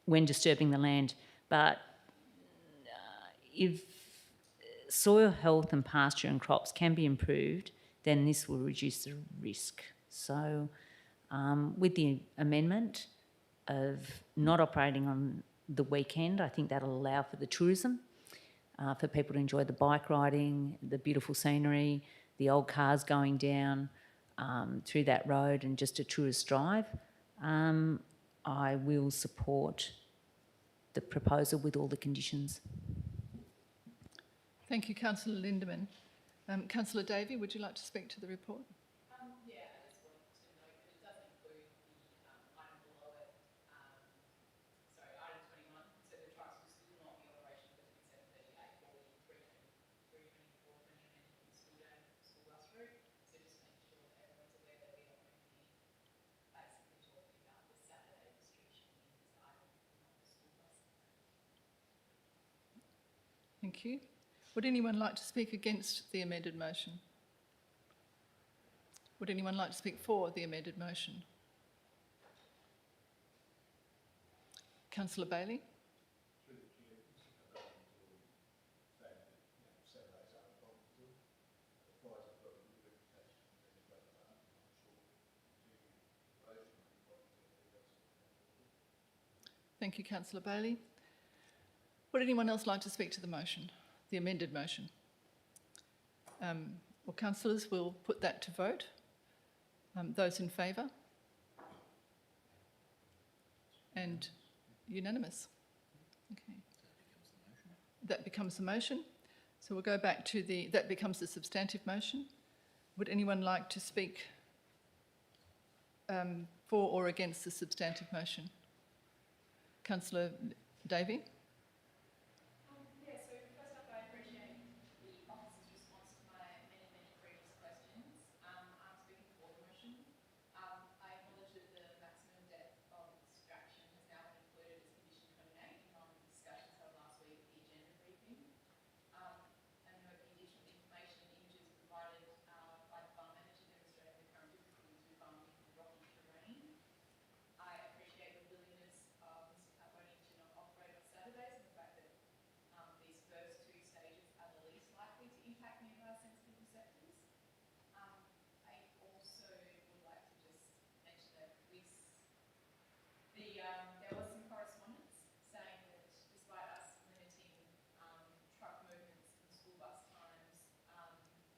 when disturbing the land. But if soil health and pasture and crops can be improved, then this will reduce the risk. So with the amendment of not operating on the weekend, I think that'll allow for the tourism, for people to enjoy the bike riding, the beautiful scenery, the old cars going down through that road and just a tourist drive. I will support the proposal with all the conditions. Thank you, councillor Lindemann. Councillor Davey, would you like to speak to the report? Yeah, I just wanted to note that it does include the item below it, item 21, so the trucks will still not be operational between 7:30 and 8:40, 3:24, 20 and the school day, school bus route. So just making sure that everyone's aware that we are only basically talking about the Saturday restriction in this item, not the school bus. Thank you. Would anyone like to speak against the amended motion? Would anyone like to speak for the amended motion? Councillor Bailey? Thank you, Councillor Bailey. Would anyone else like to speak to the motion, the amended motion? Well, councillors, we'll put that to vote. Those in favour? And unanimous. Okay. That becomes the motion. So we'll go back to that becomes the substantive motion. Would anyone like to speak for or against the substantive motion? Councillor Davey? Yeah, so first up, I appreciate the officer's response to my many, many previous questions. I'm speaking for the motion. I acknowledge that the maximum depth of extraction has now been included as condition 28 in line with discussions held last week at the agenda briefing. And note the additional information and images provided by the farm manager demonstrating the current difficulties with farming in rocky terrain. I appreciate the willingness of Mr. Caponi to not operate on Saturdays and the fact that these first two stages are the least likely to impact nearby sensitive receptors. I also would like to just mention that there was some correspondence saying that despite us limiting truck movements and school bus times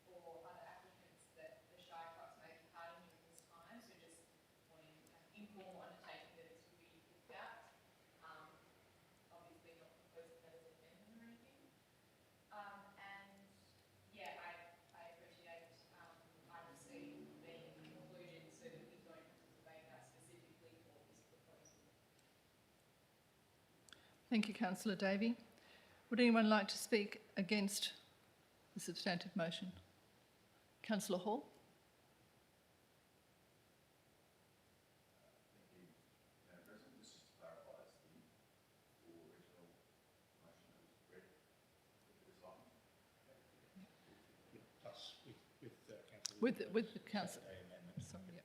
for other applicants, that the Shire trucks may be parting during this time. So just wanting an informal undertaking that this will be looked at. Obviously not proposing that as an amendment or anything. And yeah, I appreciate item C being included so that we don't have to debate that specifically for this proposal. Thank you, Councillor Davey. Would anyone like to speak against the substantive motion? Councillor Hall? With the council. Sorry, yeah.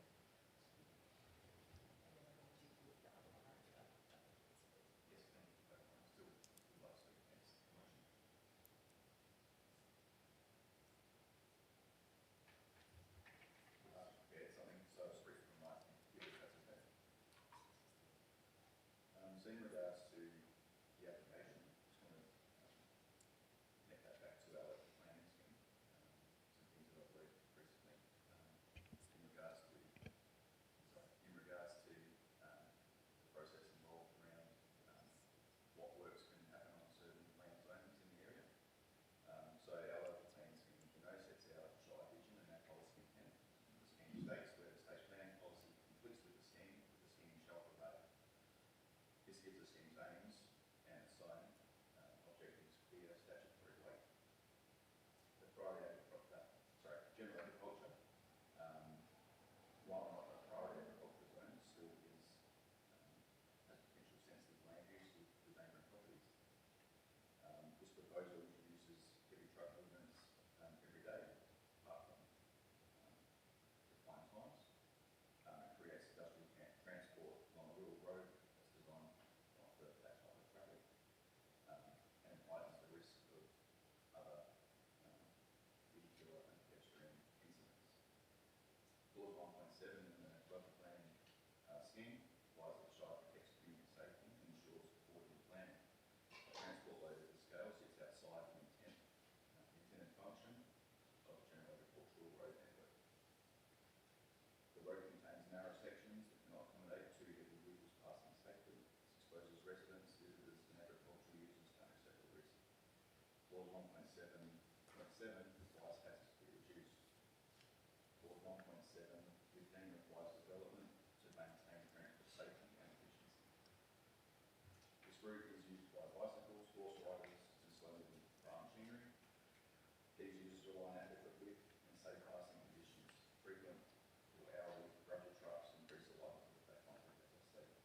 So in regards to the application, just want to net that back to our planning scheme, some things that I've read recently in regards to the process involved around what works can happen on certain land zones in the area. So our local planning scheme, as you know, sets out Shire vision and that policy intent. The scheme states where the state planning policy conflicts with the scheme shall prevail. This gives the scheme 1.7.7 requires taxes to be reduced. Clause 1.7.15 requires development to maintain transport safety and efficiency. This route is used by bicycles, horse riders, and slow-moving farm machinery. These users rely on adequate width and safe passing conditions, frequent or hourly gravel trucks increase the likelihood of that conflict, as I stated.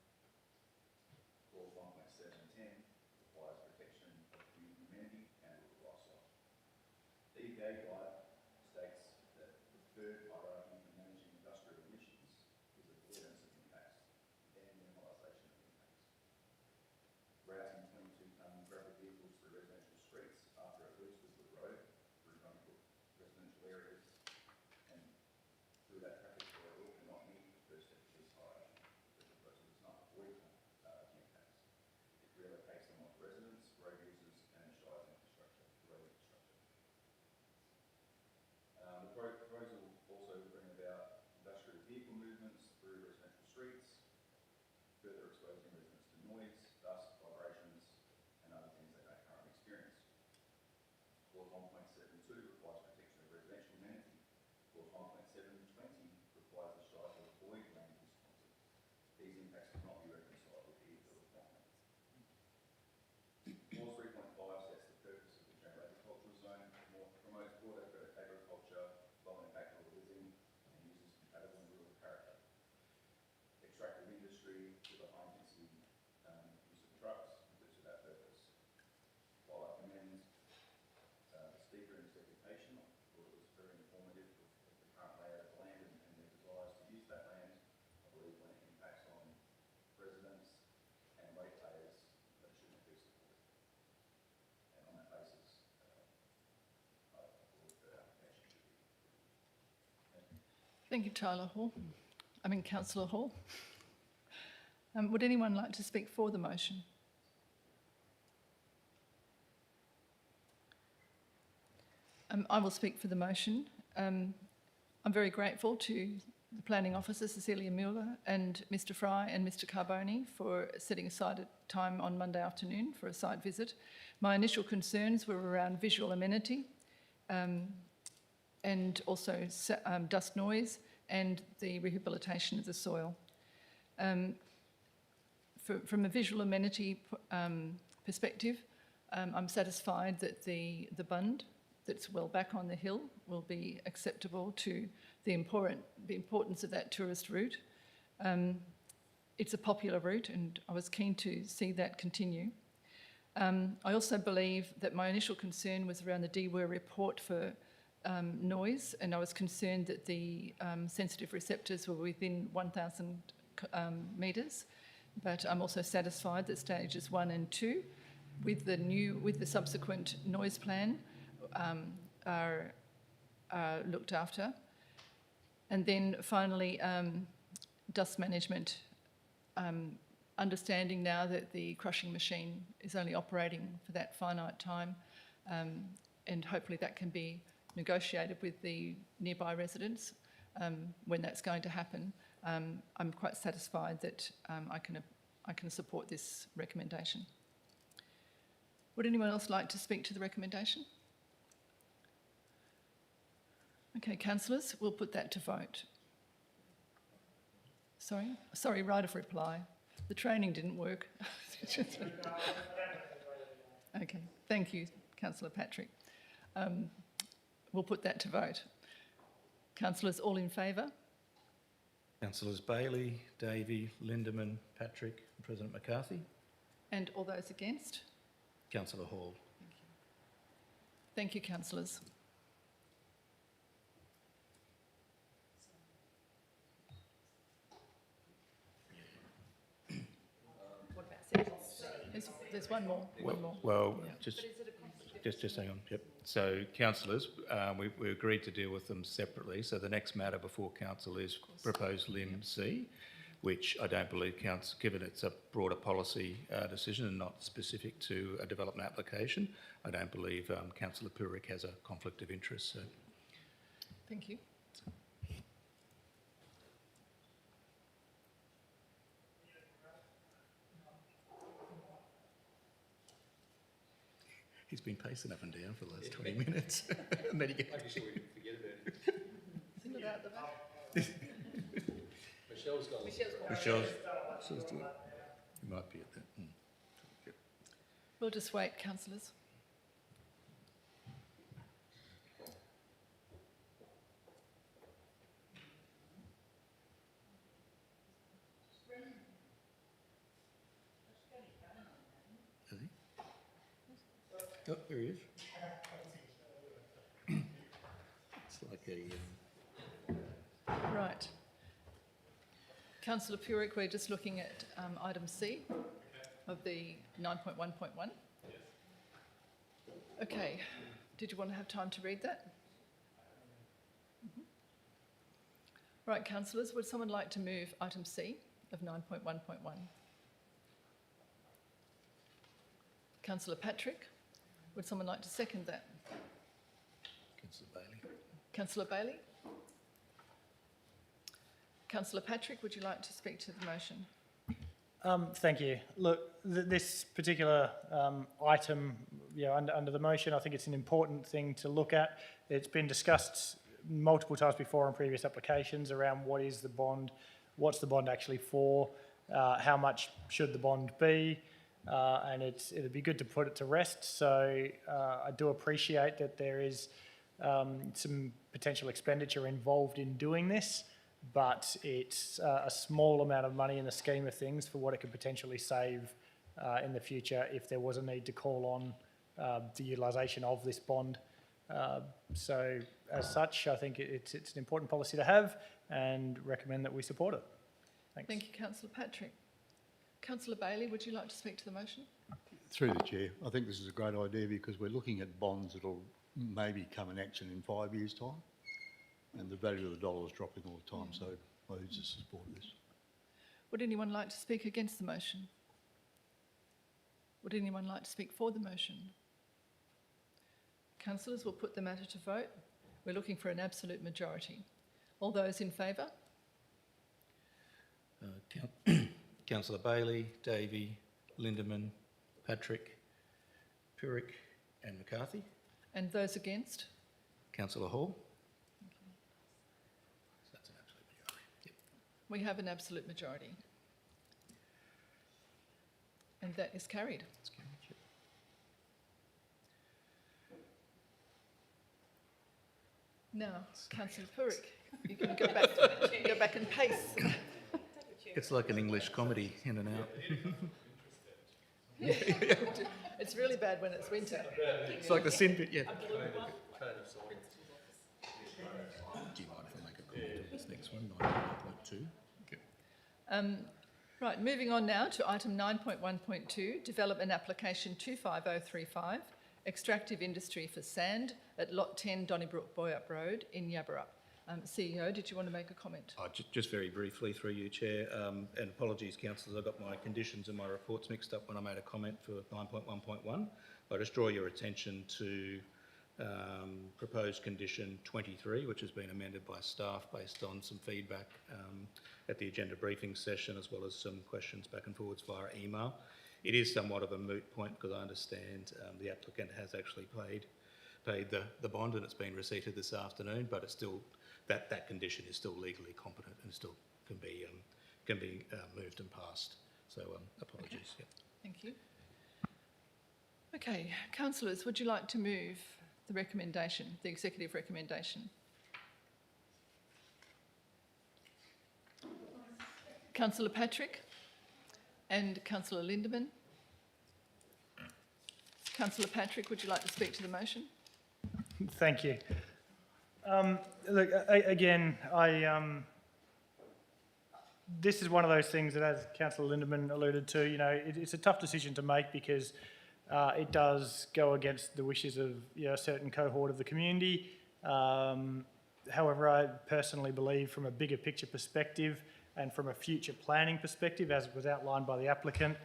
Clause 1.7.10 requires protection of community amenity and rural lifestyle. The EPA guide states that the third hierarchy for managing industrial emissions is avoidance of impacts and minimalisation of impacts. Routing 22-tonne gravel vehicles through residential streets after it leaves the road through vulnerable residential areas and through that traffic corridor cannot meet the first step of this hierarchy. The proposal does not avoid the impacts. It relocates them off residents, road users, and Shire's infrastructure, road infrastructure. The proposal also will bring about industrial vehicle movements through residential streets, further exposing residents to noise, dust, vibrations, and other things they don't currently experience. Clause 1.7.2 requires protection of residential amenity. Clause 1.7.20 requires the Shire to avoid land use conflicts. These impacts cannot be reconciled with either requirement. Clause 3.5 sets the purpose of the general agricultural zone, promotes broad agriculture, low impact tourism, and uses compatible and rural character. Extractive industry with a high intensity use of trucks includes for that purpose. While I commend the speaker and his presentation, I thought it was very informative of the current layout of the land and their desires to use that land. I believe when it impacts on residents and ratepayers, that shouldn't be supported. And on that basis, I thought the application should be approved. Thank you. Thank you, Councillor Hall. Would anyone like to speak for the motion? I will speak for the motion. I'm very grateful to the Planning Officer, Cecilia Mueller, and Mr Fry and Mr Carboni for setting aside a time on Monday afternoon for a site visit. My initial concerns were around visual amenity and also dust noise and the rehabilitation of the soil. From a visual amenity perspective, I'm satisfied that the bund that's well back on the hill will be acceptable to the importance of that tourist route. It's a popular route and I was keen to see that continue. I also believe that my initial concern was around the DWER report for noise, and I was concerned that the sensitive receptors were within 1,000 metres, but I'm also satisfied that stages 1 and 2 with the subsequent noise plan are looked after. And then finally, dust management. Understanding now that the crushing machine is only operating for that finite time, and hopefully that can be negotiated with the nearby residents when that's going to happen. I'm quite satisfied that I can support this recommendation. Would anyone else like to speak to the recommendation? Okay, councillors, we'll put that to vote. Sorry, right of reply. The training didn't work. Okay, thank you, Councillor Patrick. We'll put that to vote. Councillors, all in favour? Councillors Bailey, Davey, Lindeman, Patrick, and President McCarthy. And all those against? Councillor Hall. Thank you, councillors. There's one more. Just hang on. Yep. So, councillors, we agreed to deal with them separately. So the next matter before council is proposed Lim C, which I don't believe given it's a broader policy decision and not specific to a development application, I don't believe Councillor Purick has a conflict of interest. So. Thank you. He's been pacing up and down for the last 20 minutes. And then he gets... Single out the back. Michelle's doing it. You might be at that. We'll just wait, councillors. Is he? Oh, there he is. It's like a... Right. Councillor Purick, we're just looking at item C of the 9.1.1. Okay. Did you want to have time to read that? Mhm. Right, councillors, would someone like to move item C of 9.1.1? Councillor Patrick, would someone like to second that? Councillor Bailey. Councillor Bailey? Councillor Patrick, would you like to speak to the motion? Thank you. Look, this particular item, under the motion, I think it's an important thing to look at. It's been discussed multiple times before in previous applications around what is the bond, what's the bond actually for, how much should the bond be, and it'd be good to put it to rest. So I do appreciate that there is some potential expenditure involved in doing this, but it's a small amount of money in the scheme of things for what it could potentially save in the future if there was a need to call on the utilisation of this bond. So as such, I think it's an important policy to have and recommend that we support it. Thanks. Thank you, Councillor Patrick. Councillor Bailey, would you like to speak to the motion? Through the chair, I think this is a great idea because we're looking at bonds that'll maybe come in action in 5 years' time, and the value of the dollar is dropping all the time, so I urge to support this. Would anyone like to speak against the motion? Would anyone like to speak for the motion? Councillors, will put the matter to vote. We're looking for an absolute majority. All those in favour? Councillor Bailey, Davey, Lindeman, Patrick, Purick and McCarthy. And those against? Councillor Hall. So that's an absolute majority. Yep. We have an absolute majority. And that is carried. That's carried, yep. Now, Councillor Purick, you can go back and pace. It's like an English comedy, in and out. It's really bad when it's winter. It's like the sin bit, yeah. Do you mind if I make a comment on this next one, 9.2? Okay. Right, moving on now to item 9.1.2, development application 25035, extractive industry for sand at lot 10 Donnybrook Boyup Road in Yabberup. CEO, did you want to make a comment? Just very briefly through you, Chair, and apologies, councillors, I got my conditions and my reports mixed up when I made a comment for 9.1.1. I just draw your attention to proposed condition 23, which has been amended by staff based on some feedback at the agenda briefing session, as well as some questions back and forwards via email. It is somewhat of a moot point because I understand the applicant has actually paid the bond and it's been receipted this afternoon, but it's still that condition is still legally competent and still can be moved and passed. So apologies. Okay. Yep. Thank you. Okay, councillors, would you like to move the recommendation, the executive recommendation? Councillor Patrick and Councillor Lindeman. Councillor Patrick, would you like to speak to the motion? Thank you. Look, again, this is one of those things that, as Councillor Lindeman alluded to, it's a tough decision to make because it does go against the wishes of a certain cohort of the community. However, I personally believe from a bigger picture perspective and from a future planning perspective, as was outlined by the applicant,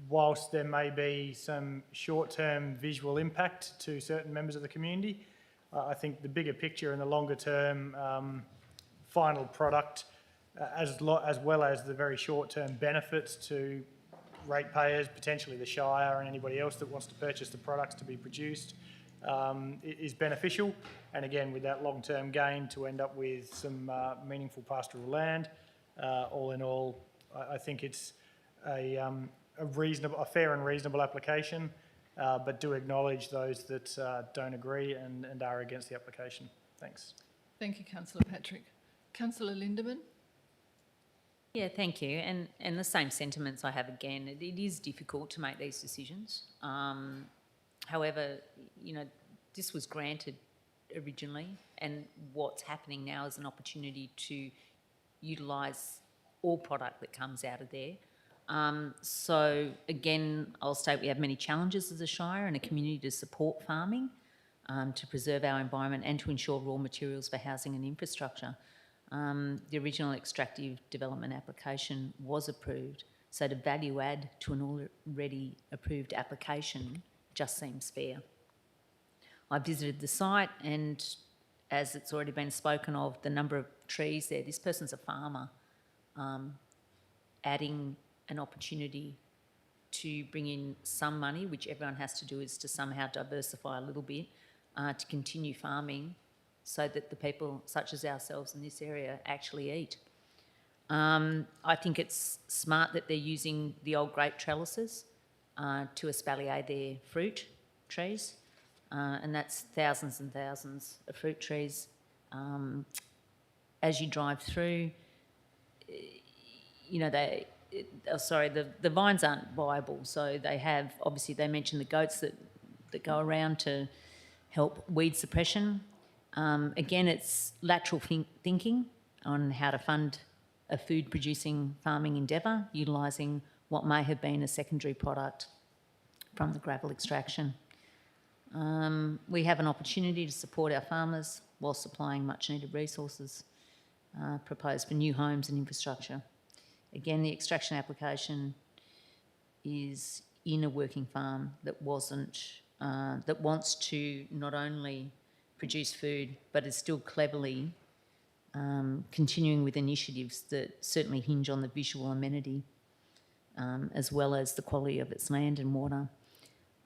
whilst there may be some short-term visual impact to certain members of the community, I think the bigger picture and the longer-term final product, as well as the very short-term benefits to ratepayers, potentially the Shire and anybody else that wants to purchase the products to be produced, is beneficial. And again, with that long-term gain to end up with some meaningful pastoral land. All in all, I think it's a fair and reasonable application, but do acknowledge those that don't agree and are against the application. Thanks. Thank you, Councillor Patrick. Councillor Lindeman? Yeah, thank you. And the same sentiments I have again. It is difficult to make these decisions. However, you know, this was granted originally, and what's happening now is an opportunity to utilise all product that comes out of there. So again, I'll state we have many challenges as a Shire and a community to support farming, to preserve our environment and to ensure raw materials for housing and infrastructure. The original extractive development application was approved, so to value add to an already approved application just seems fair. I visited the site, and as it's already been spoken of, the number of trees there, this person's a farmer, adding an opportunity to bring in some money, which everyone has to do, is to somehow diversify a little bit, to continue farming so that the people such as ourselves in this area actually eat. I think it's smart that they're using the old grape trellises to espalier their fruit trees, and that's thousands and thousands of fruit trees. As you drive through, you know, the vines aren't viable, so they have, obviously they mentioned the goats that go around to help weed suppression. Again, it's lateral thinking on how to fund a food producing farming endeavour, utilising what may have been a secondary product from the gravel extraction. We have an opportunity to support our farmers while supplying much needed resources proposed for new homes and infrastructure. Again, the extraction application is in a working farm that wants to not only produce food, but is still cleverly continuing with initiatives that certainly hinge on the visual amenity, as well as the quality of its land and water.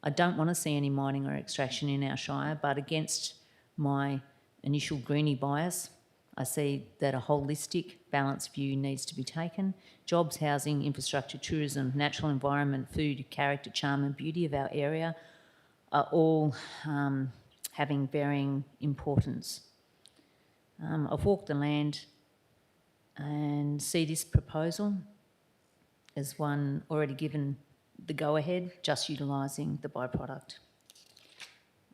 I don't want to see any mining or extraction in our Shire, but against my initial greenie bias, I see that a holistic, balanced view needs to be taken. Jobs, housing, infrastructure, tourism, natural environment, food, character, charm and beauty of our area are all having varying importance. I've walked the land and see this proposal as one already given the go-ahead, just utilising the byproduct.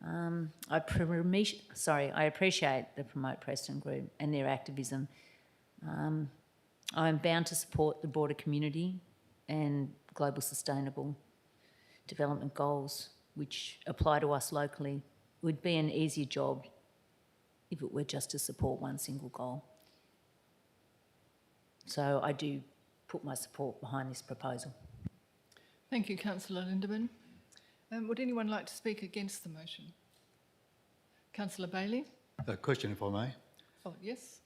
I appreciate the Promote Preston Group and their activism. I am bound to support the broader community and global sustainable development goals which apply to us locally. It would be an easier job if it were just to support one single goal. So I do put my support behind this proposal. Thank you, Councillor Lindeman. Would anyone like to speak against the motion? Councillor Bailey? A question, if I may. Oh, yes.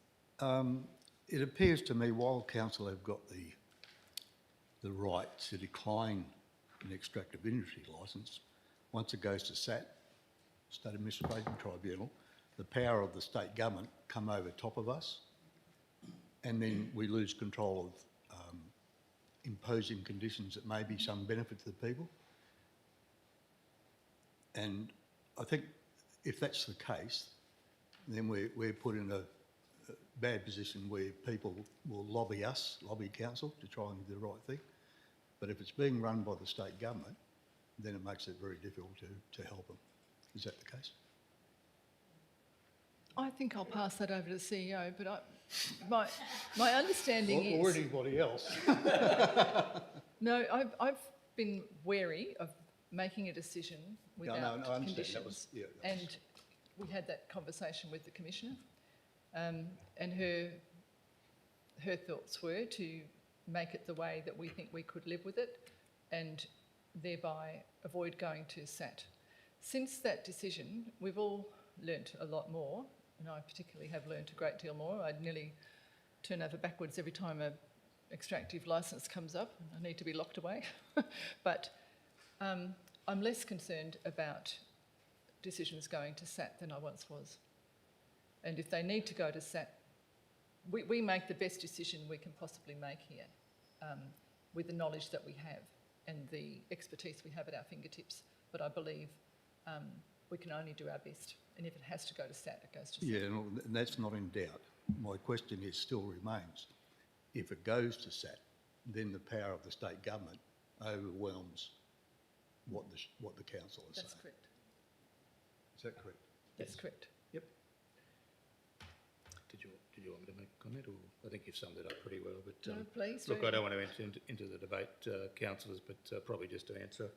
It appears to me, while council have got the right to decline an extractive industry licence, once it goes to SAT, State Administration Tribunal, the power of the state government come over top of us, and then we lose control of imposing conditions that may be some benefit to the people. And I think if that's the case, then we're put in a bad position where people will lobby council to try and do the right thing. But if it's being run by the state government, then it makes it very difficult to help them. Is that the case? I think I'll pass that over to the CEO, but my understanding is... Or anybody else. No, I've been wary of making a decision without I understand. conditions. That was, yeah, And we had that conversation with the Commissioner, and her thoughts were to make it the way that we think we could live with it and thereby avoid going to SAT. Since that decision, we've all learnt a lot more, and I particularly have learnt a great deal more. I'd nearly turn over backwards every time a extractive licence comes up, I need to be locked away. But I'm less concerned about decisions going to SAT than I once was. And if they need to go to SAT, we make the best decision we can possibly make here with the knowledge that we have and the expertise we have at our fingertips. But I believe we can only do our best. And if it has to go to SAT, it goes to SAT. Yeah, and that's not in doubt. My question is, still remains, if it goes to SAT, then the power of the state government overwhelms what the council is saying. That's correct. Is that correct? That's correct. Yep. Did you want me to make a comment, or I think you've summed it up pretty well? But No, please. look, I don't want to enter into the debate, councillors, but probably just to answer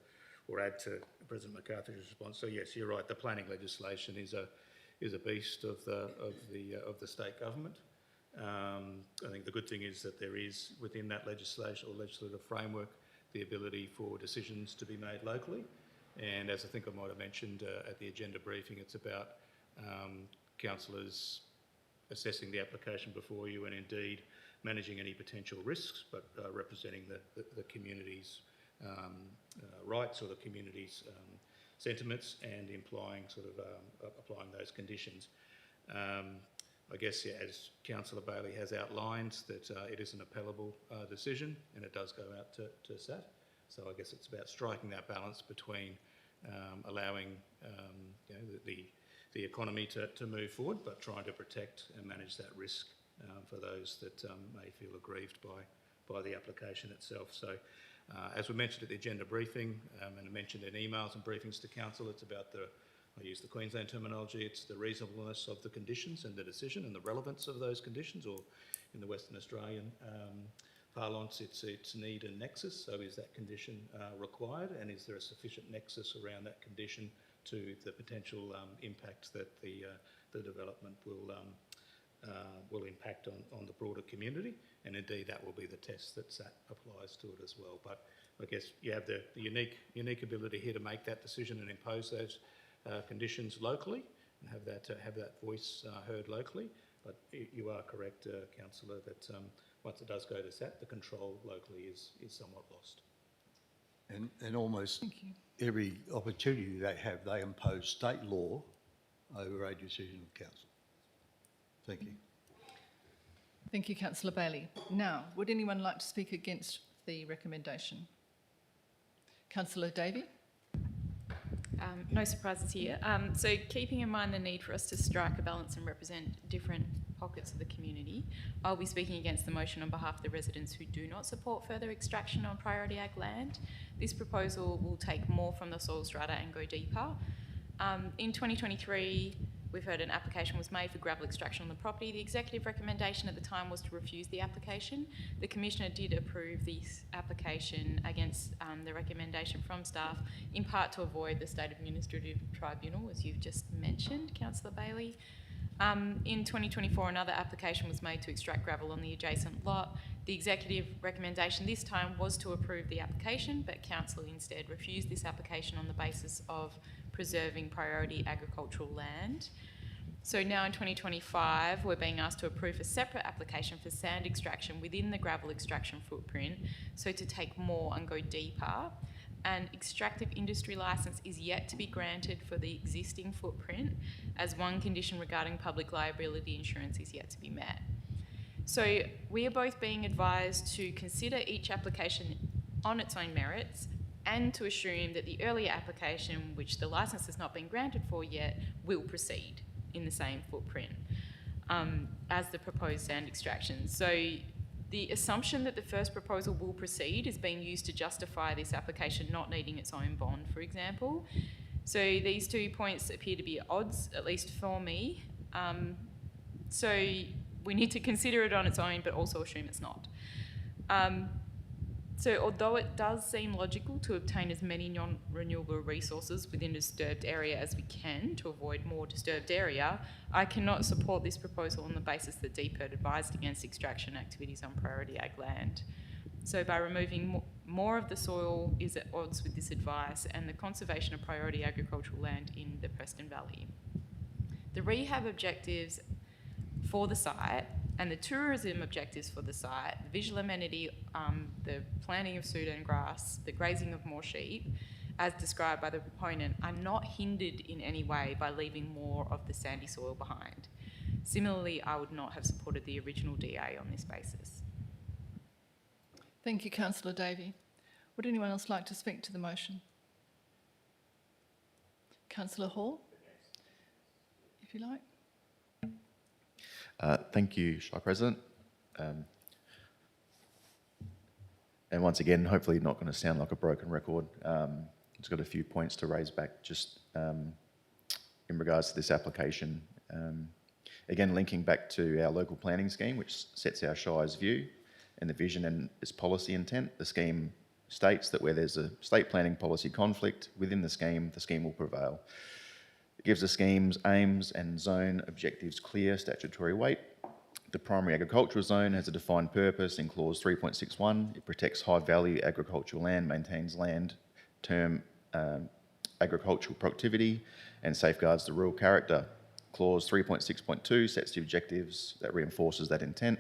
or add to President McCarthy's response. So yes, you're right. The planning legislation is a beast of the state government. I think the good thing is that there is within that legislation or legislative framework the ability for decisions to be made locally. And as I think I might have mentioned at the agenda briefing, it's about councillors assessing the application before you and indeed managing any potential risks, but representing the community's rights or the community's sentiments and applying those conditions. I guess, yeah, as Councillor Bailey has outlined, that it is an appellable decision and it does go out to SAT. So I guess it's about striking that balance between allowing the economy to move forward, but trying to protect and manage that risk for those that may feel aggrieved by the application itself. So as we mentioned at the agenda briefing and I mentioned in emails and briefings to Council, it's about I use the Queensland terminology, it's the reasonableness of the conditions and the decision and the relevance of those conditions, or in the Western Australian parlance, it's need and nexus. So is that condition required, and is there a sufficient nexus around that condition to the potential impact that the development will impact on the broader community? And indeed that will be the test that SAT applies to it as well. But I guess you have the unique ability here to make that decision and impose those conditions locally and have that voice heard locally. But you are correct, Councillor, that once it does go to SAT, the control locally is somewhat lost. And almost every opportunity they have, they impose state law over a decision of council. Thank you. Thank you, Councillor Bailey. Now, would anyone like to speak against the recommendation? Councillor Davey? No surprises here. So keeping in mind the need for us to strike a balance and represent different pockets of the community, I'll be speaking against the motion on behalf of the residents who do not support further extraction on priority ag land. This proposal will take more from the soil strata and go deeper. In 2023, we've heard an application was made for gravel extraction on the property. The executive recommendation at the time was to refuse the application. The Commissioner did approve this application against the recommendation from staff, in part to avoid the State Administrative Tribunal, as you've just mentioned, Councillor Bailey. In 2024, another application was made to extract gravel on the adjacent lot. The executive recommendation this time was to approve the application, but Council instead refused this application on the basis of preserving priority agricultural land. So now in 2025, we're being asked to approve a separate application for sand extraction within the gravel extraction footprint, so to take more and go deeper. An extractive industry licence is yet to be granted for the existing footprint, as one condition regarding public liability insurance is yet to be met. So we are both being advised to consider each application on its own merits and to assume that the earlier application, which the licence has not been granted for yet, will proceed in the same footprint as the proposed sand extraction. So the assumption that the first proposal will proceed is being used to justify this application not needing its own bond, for example. So these 2 points appear to be at odds, at least for me. So we need to consider it on its own, but also assume it's not. So although it does seem logical to obtain as many non-renewable resources within a disturbed area as we can to avoid more disturbed area, I cannot support this proposal on the basis that DPIRD advised against extraction activities on priority ag land. So by removing more of the soil is at odds with this advice and the conservation of priority agricultural land in the Preston Valley. The rehab objectives for the site and the tourism objectives for the site, the visual amenity, the planting of Sudan grass, the grazing of more sheep, as described by the proponent, are not hindered in any way by leaving more of the sandy soil behind. Similarly, I would not have supported the original DA on this basis. Thank you, Councillor Davey. Would anyone else like to speak to the motion? Councillor Hall, if you like. Thank you, Shy President. And once again, hopefully not going to sound like a broken record. Just got a few points to raise back just in regards to this application. Again, linking back to our local planning scheme, which sets our Shire's view and the vision and its policy intent. The scheme states that where there's a state planning policy conflict within the scheme will prevail. It gives the scheme's aims and zone objectives clear statutory weight. The primary agricultural zone has a defined purpose in clause 3.61. It protects high value agricultural land, maintains land term agricultural productivity and safeguards the rural character. Clause 3.6.2 sets the objectives that reinforces that intent.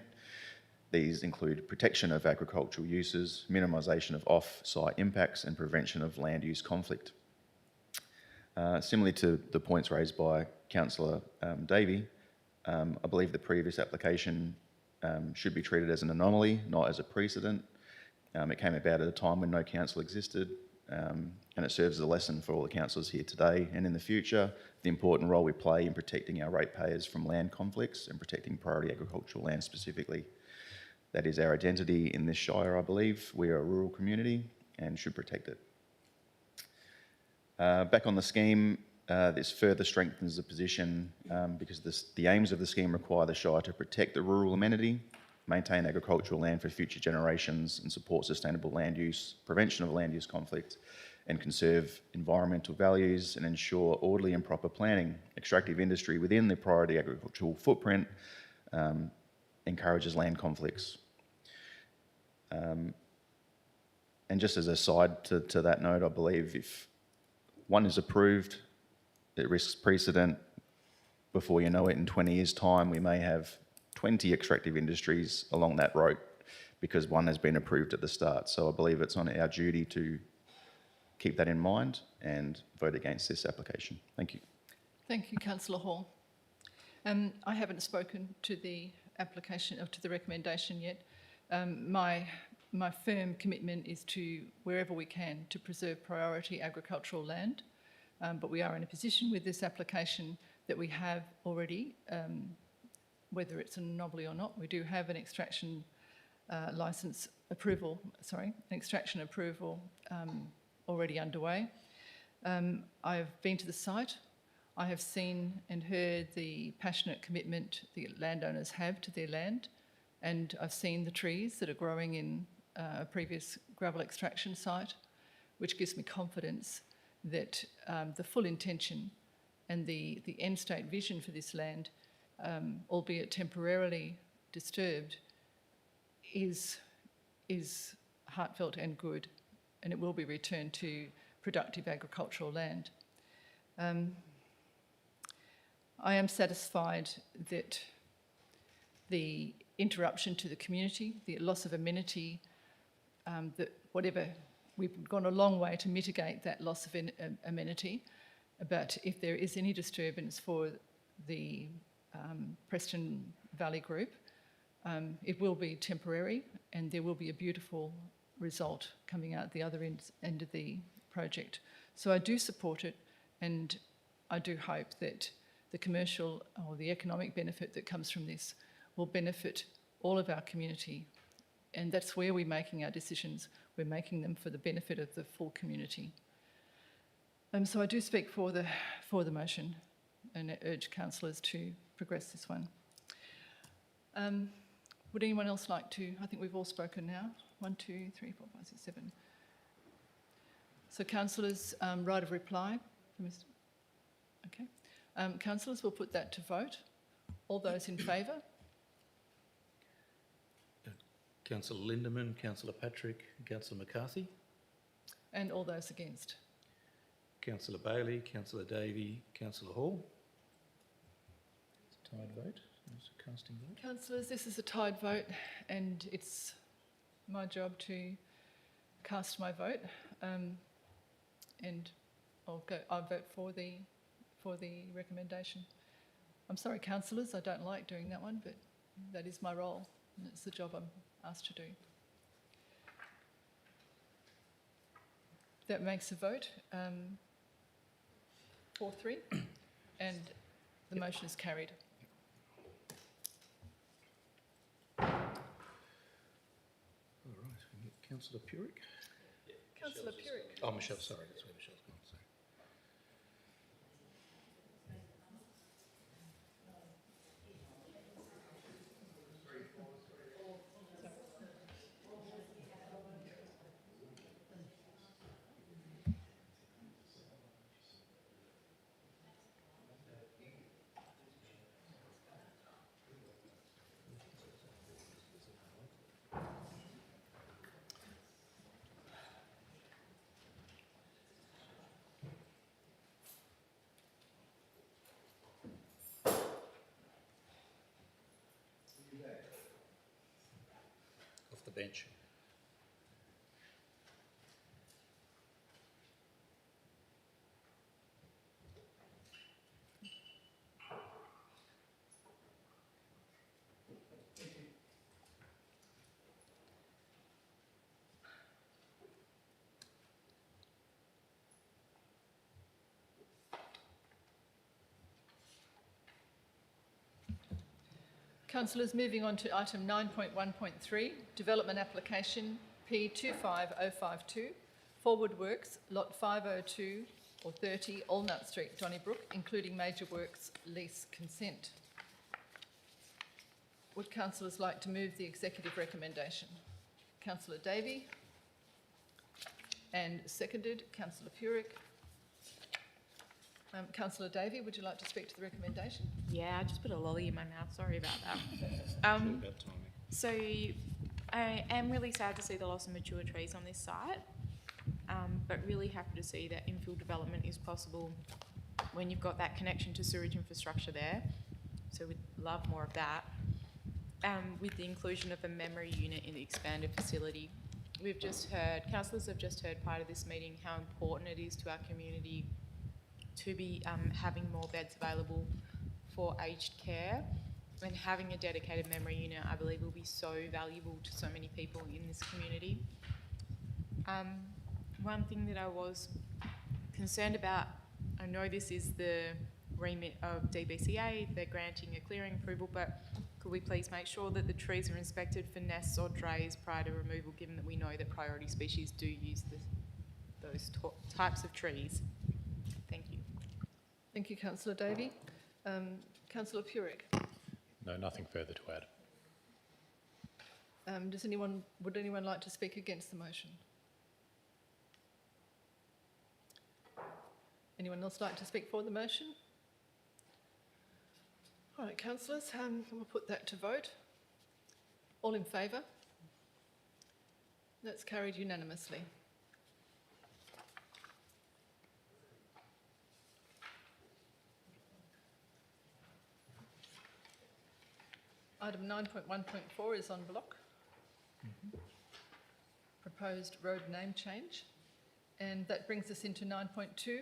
These include protection of agricultural uses, minimisation of off-site impacts and prevention of land use conflict. Similarly to the points raised by Councillor Davey, I believe the previous application should be treated as an anomaly, not as a precedent. It came about at a time when no council existed, and it serves as a lesson for all the councillors here today and in the future, the important role we play in protecting our ratepayers from land conflicts and protecting priority agricultural land specifically. That is our identity in this Shire, I believe. We are a rural community and should protect it. Back on the scheme, this further strengthens the position because the aims of the scheme require the Shire to protect the rural amenity, maintain agricultural land for future generations and support sustainable land use, prevention of land use conflict and conserve environmental values and ensure orderly and proper planning. Extractive industry within the priority agricultural footprint encourages land conflicts. And just as a side to that note, I believe if one is approved, it risks precedent. Before you know it, in 20 years' time, we may have 20 extractive industries along that route because one has been approved at the start. So I believe it's on our duty to keep that in mind and vote against this application. Thank you. Thank you, Councillor Hall. I haven't spoken to the application or to the recommendation yet. My firm commitment is to, wherever we can, to preserve priority agricultural land. But we are in a position with this application that we have already, whether it's an anomaly or not, we do have an extraction approval already underway. I've been to the site. I have seen and heard the passionate commitment the landowners have to their land, and I've seen the trees that are growing in a previous gravel extraction site, which gives me confidence that the full intention and the end state vision for this land, albeit temporarily disturbed, is heartfelt and good, and it will be returned to productive agricultural land. I am satisfied that the interruption to the community, the loss of amenity, that whatever, we've gone a long way to mitigate that loss of amenity, but if there is any disturbance for the Preston Valley Group, it will be temporary and there will be a beautiful result coming out the other end of the project. So I do support it, and I do hope that the commercial or the economic benefit that comes from this will benefit all of our community, and that's where we're making our decisions. We're making them for the benefit of the full community. So I do speak for the motion and urge councillors to progress this one. Would anyone else like to? I think we've all spoken now. 1, 2, 3, 4, 5, 6, 7. So councillors, right of reply. Okay. Councillors, we'll put that to vote. All those in favour? Councillor Lindeman, Councillor Patrick, Councillor McCarthy, And all those against? Councillor Bailey, Councillor Davey, Councillor Hall. Tied vote. It's a casting vote. Councillors, this is a tied vote and it's my job to cast my vote. And I'll vote for the recommendation. I'm sorry, councillors, I don't like doing that one, but that is my role and it's the job I'm asked to do. That makes a vote 4-3 and the motion is carried. All right, we can get Councillor Purick. Councillor Purick. Oh, Michelle, sorry, that's where Michelle's gone. Sorry. Off the bench. Councillors, moving on to item 9.1.3, development application P25052, Forward Works, lot 502 or 30, Allnut Street, Donnybrook, including major works lease consent. Would councillors like to move the executive recommendation? Councillor Davey, and seconded, Councillor Purick. Councillor Davey, would you like to speak to the recommendation? Yeah, I just put a lolly in my mouth. Sorry about that. About timing. So I am really sad to see the loss of mature trees on this site, but really happy to see that infill development is possible when you've got that connection to sewage infrastructure there. So we'd love more of that. With the inclusion of a memory unit in the expanded facility, we've just heard, councillors have just heard part of this meeting how important it is to our community to be having more beds available for aged care, and having a dedicated memory unit, I believe, will be so valuable to so many people in this community. One thing that I was concerned about, I know this is the remit of DBCA, they're granting a clearing approval, but could we please make sure that the trees are inspected for nests or drays prior to removal, given that we know that priority species do use those types of trees? Thank you. Thank you, Councillor Davey. Councillor Purick. No, nothing further to add. Would anyone like to speak against the motion? Anyone else like to speak for the motion? All right, councillors, we'll put that to vote. All in favour? That's carried unanimously. Item 9.1.4 is on block. Proposed road name change. And that brings us into 9.2,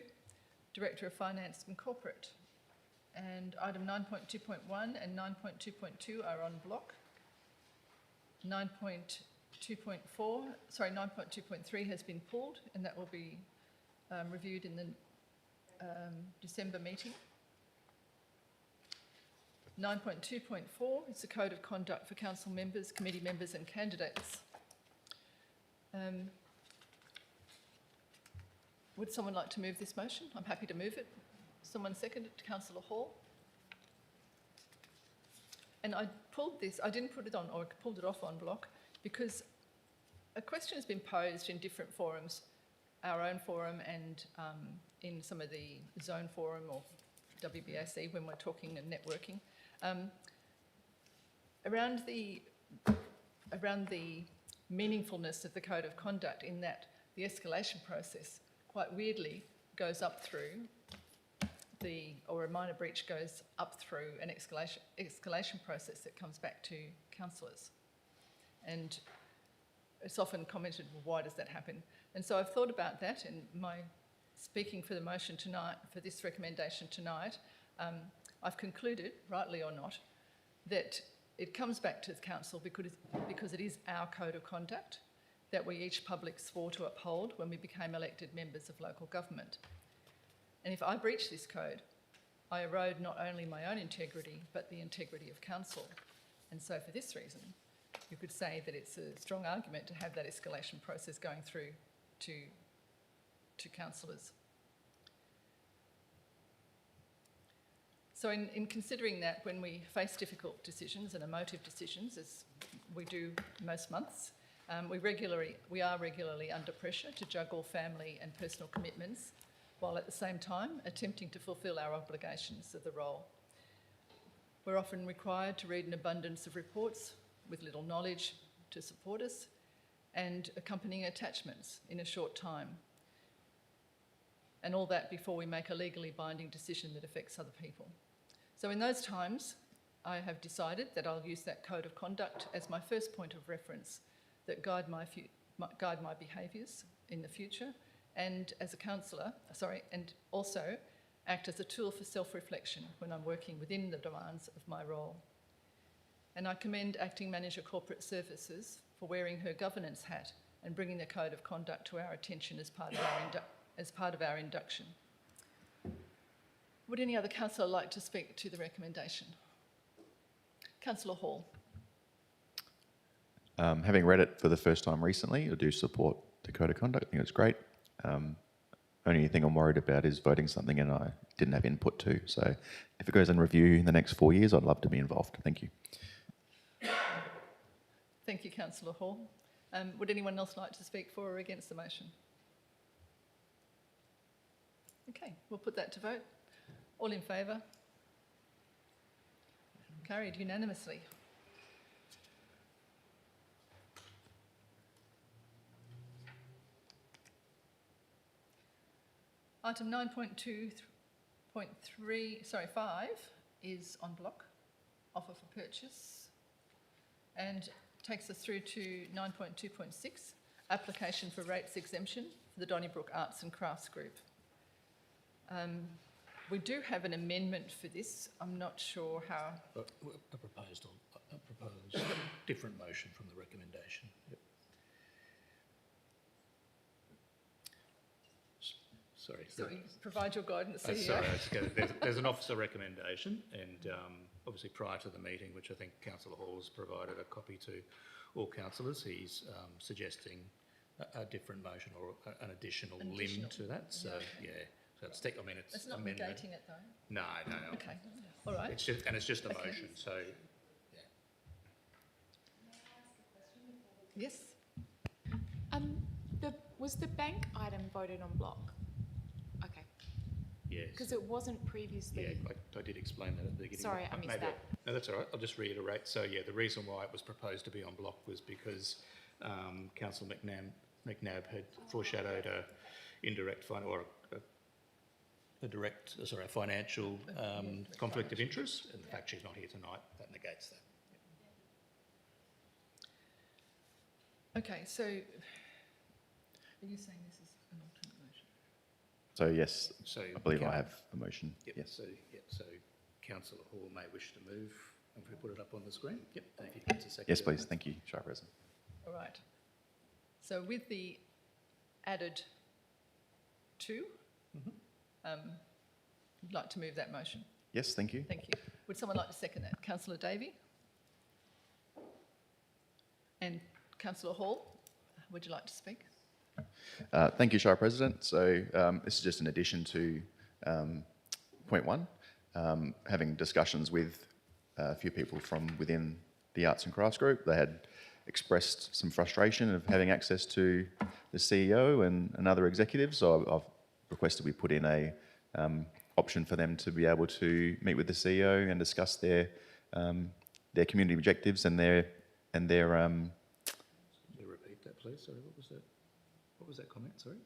Director of Finance and Corporate. And item 9.2.1 and 9.2.2 are on block. 9.2.3 has been pulled and that will be reviewed in the December meeting. 9.2.4 is the Code of Conduct for Council members, committee members and candidates. Would someone like to move this motion? I'm happy to move it. Someone second it, Councillor Hall. And I pulled this, I didn't put it on, or pulled it off on block, because a question has been posed in different forums, our own forum and in some of the zone forum or WBAC when we're talking and networking, around the meaningfulness of the Code of Conduct, in that the escalation process quite weirdly goes up through or a minor breach goes up through an escalation process that comes back to councillors. And it's often commented, well, why does that happen? And so I've thought about that, and my speaking for the motion tonight, for this recommendation tonight, I've concluded, rightly or not, that it comes back to the council because it is our code of conduct that we each public swore to uphold when we became elected members of local government. And if I breach this code, I erode not only my own integrity, but the integrity of council. And so for this reason, you could say that it's a strong argument to have that escalation process going through to councillors. So in considering that, when we face difficult decisions and emotive decisions, as we do most months, we are regularly under pressure to juggle family and personal commitments, while at the same time attempting to fulfil our obligations of the role. We're often required to read an abundance of reports with little knowledge to support us and accompanying attachments in a short time. And all that before we make a legally binding decision that affects other people. So in those times, I have decided that I'll use that code of conduct as my first point of reference that guide my behaviours in the future, and as a councillor, and also act as a tool for self-reflection when I'm working within the demands of my role. And I commend Acting Manager Corporate Services for wearing her governance hat and bringing the code of conduct to our attention as part of our induction. Would any other councillor like to speak to the recommendation? Councillor Hall. Having read it for the first time recently, I do support the code of conduct. I think it's great. Only thing I'm worried about is voting something and I didn't have input to. So if it goes in review in the next 4 years, I'd love to be involved. Thank you. Thank you, Councillor Hall. Would anyone else like to speak for or against the motion? Okay, we'll put that to vote. All in favour? Carried unanimously. Item 5 is on block, offer for purchase, and takes us through to 9.2.6, application for rates exemption for the Donnybrook Arts and Crafts Group. We do have an amendment for this. I'm not sure how. A proposed different motion from the recommendation. Yep. Sorry. Provide your guidance, CEO. Sorry, there's an officer recommendation, and obviously prior to the meeting, which I think Councillor Hall has provided a copy to all councillors, he's suggesting a different motion or an additional limb to that. So yeah, so it's It's not amendment. negating it though. No. Okay, all right. It's just a Okay. motion. So yeah. Yes. Was the bank item voted on block? Okay, Yes. because it wasn't previously. Yeah, I did explain that at the beginning. Sorry, I missed that. No, that's all right. I'll just reiterate. So yeah, the reason why it was proposed to be on block was because Councillor McNab had foreshadowed a financial conflict of interest, and the fact she's not here tonight, that negates that. Okay, so are you saying this is an alternate motion? So yes, So I believe I have a motion. Yep. Yes. So Councillor Hall may wish to move. If we put it up on the screen. Yep. And if he gets a second. Yes, please. Thank you, Shire President. All right. So with the added two, you'd like to move that motion? Yes, thank you. Thank you. Would someone like to second that? Councillor Davey? And Councillor Hall, would you like to speak? Thank you, Shire President. So this is just an addition to point one. Having discussions with a few people from within the Arts and Crafts Group, they had expressed some frustration of having access to the CEO and other executives. So I've requested we put in a option for them to be able to meet with the CEO and discuss their community objectives and their Can you repeat that, please? Sorry, what was that comment? Sorry.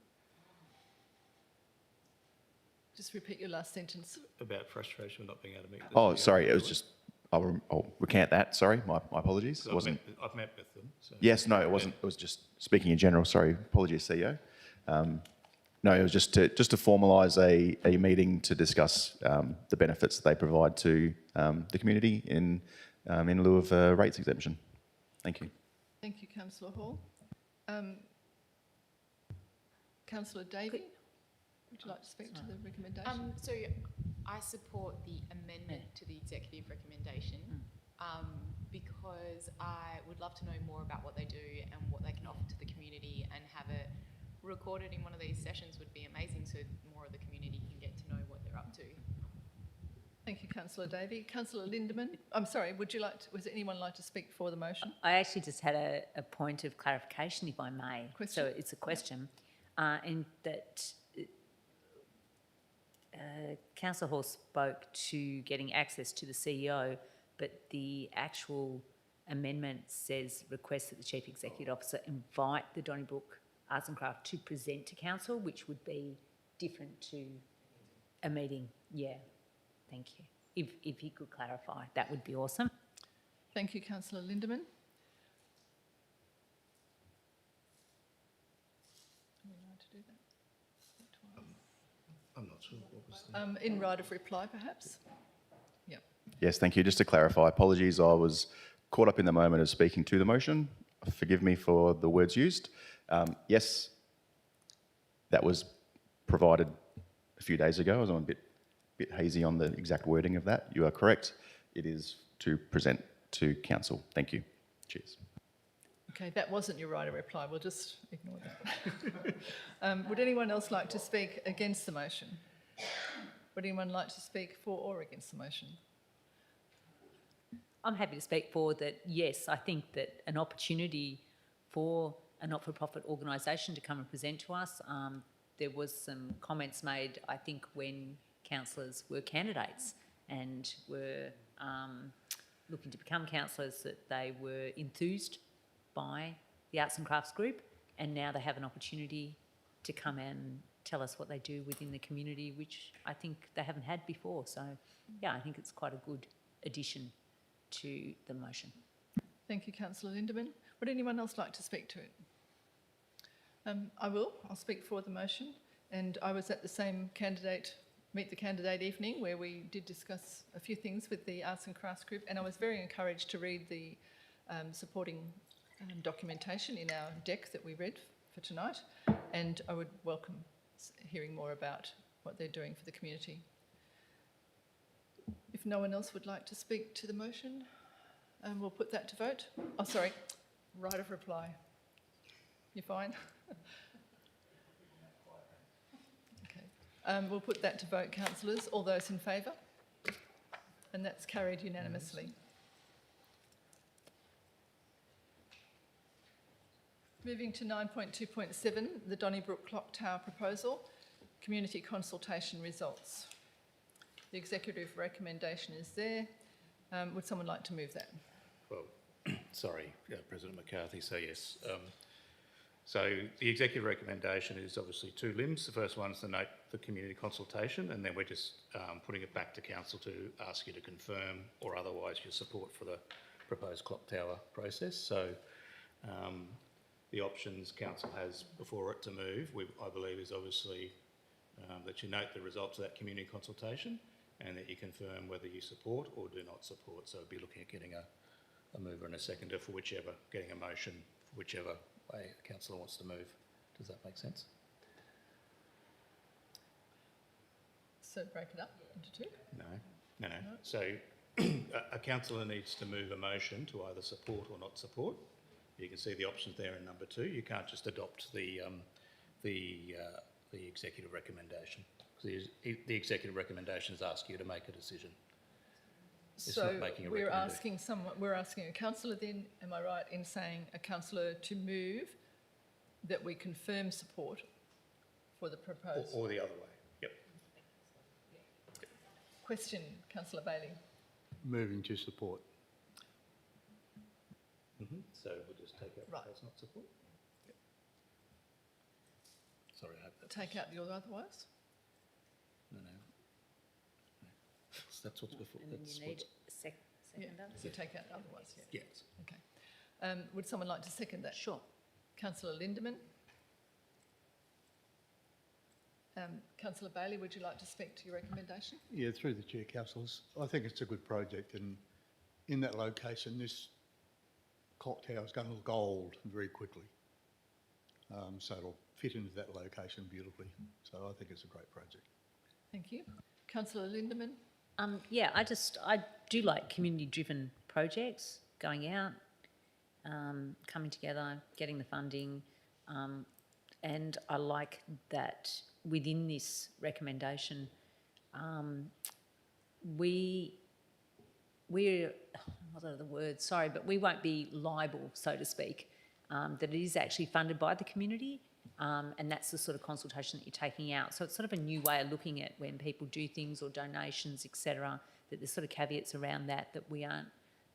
Just repeat your last sentence. About frustration with not being able to meet. the Oh, CEO. sorry, it was just, I'll recant that, sorry, my apologies. So It wasn't, I've met with them. So. yes, no, it wasn't, it was just speaking in general, sorry, apologies, CEO. No, it was just to formalise a meeting to discuss the benefits that they provide to the community in lieu of rates exemption. Thank you. Thank you, Councillor Hall. Councillor Davey, would you like to speak to the recommendation? So I support the amendment to the executive recommendation because I would love to know more about what they do and what they can offer to the community, and have it recorded in one of these sessions would be amazing, so more of the community can get to know what they're up to. Thank you, Councillor Davey. Councillor Lindemann, I'm sorry, would anyone like to speak for the motion? I actually just had a point of clarification, if I may. Question? So it's a question, in that Councillor Hall spoke to getting access to the CEO, but the actual amendment says request that the Chief Executive Officer invite the Donnybrook Arts and Crafts to present to Council, which would be different to a meeting. Yeah, thank you. If he could clarify, that would be awesome. Thank you, Councillor Lindemann. Are we allowed to do that? I'm not sure what was In right of reply, perhaps? Yep. Yes, thank you. Just to clarify, apologies, I was caught up in the moment of speaking to the motion. Forgive me for the words used. Yes, that was provided a few days ago. I was a bit hazy on the exact wording of that. You are correct. It is to present to council. Thank you. Cheers. Okay, that wasn't your right of reply. We'll just ignore that. Would anyone else like to speak against the motion? Would anyone like to speak for or against the motion? I'm happy to speak for that. Yes, I think that an opportunity for a not-for-profit organisation to come and present to us. There was some comments made, I think, when councillors were candidates and were looking to become councillors, that they were enthused by the Arts and Crafts Group, and now they have an opportunity to come and tell us what they do within the community, which I think they haven't had before. So, yeah, I think it's quite a good addition to the motion. Thank you, Councillor Lindemann. Would anyone else like to speak to it? I will. I'll speak for the motion. And I was at the same Meet the Candidate evening where we did discuss a few things with the Arts and Crafts Group, and I was very encouraged to read the supporting documentation in our deck that we read for tonight, and I would welcome hearing more about what they're doing for the community. If no one else would like to speak to the motion, we'll put that to vote. Oh, sorry, right of reply. You're fine? Okay. We'll put that to vote, councillors. All those in favour? And that's carried unanimously. Moving to 9.2.7, the Donnybrook Clock Tower proposal, community consultation results. The executive recommendation is there. Would someone like to move that? Well, sorry, President McCarthy, so yes. So the executive recommendation is obviously two limbs. The first one is to note the community consultation, and then we're just putting it back to council to ask you to confirm or otherwise your support for the proposed clock tower process. So the options council has before it to move, I believe, is obviously that you note the results of that community consultation and that you confirm whether you support or do not support. So we'll be looking at getting a mover and a seconder for getting a motion for whichever way a councillor wants to move. Does that make sense? So break it up into two? No. So a councillor needs to move a motion to either support or not support. You can see the options there in number 2. You can't just adopt the executive recommendation. The executive recommendations ask you to make a decision. It's so not making a we're recommendation. we're asking a councillor then, am I right in saying a councillor to move that we confirm support for the proposed? Or the other way, yep. Question, Councillor Bailey. Moving to support. So we'll just take out Right. does not support. Yep. Sorry, I hope that. Take out the otherwise? No. That's what's before. And then That's you need what's, a seconder? So take out otherwise, yeah. yes. Okay. Would someone like to second that? Sure. Councillor Lindemann? Councillor Bailey, would you like to speak to your recommendation? Yeah, through the chair, councillors. I think it's a good project, and in that location, this clock tower is going to look old very quickly. So it'll fit into that location beautifully. So I think it's a great project. Thank you. Councillor Lindemann? Yeah, I do like community-driven projects, going out, coming together, getting the funding, and I like that within this recommendation, we're, what are the words, sorry, but we won't be liable, so to speak, that it is actually funded by the community, and that's the sort of consultation that you're taking out. So it's sort of a new way of looking at when people do things or donations, etc., that there's sort of caveats around that we aren't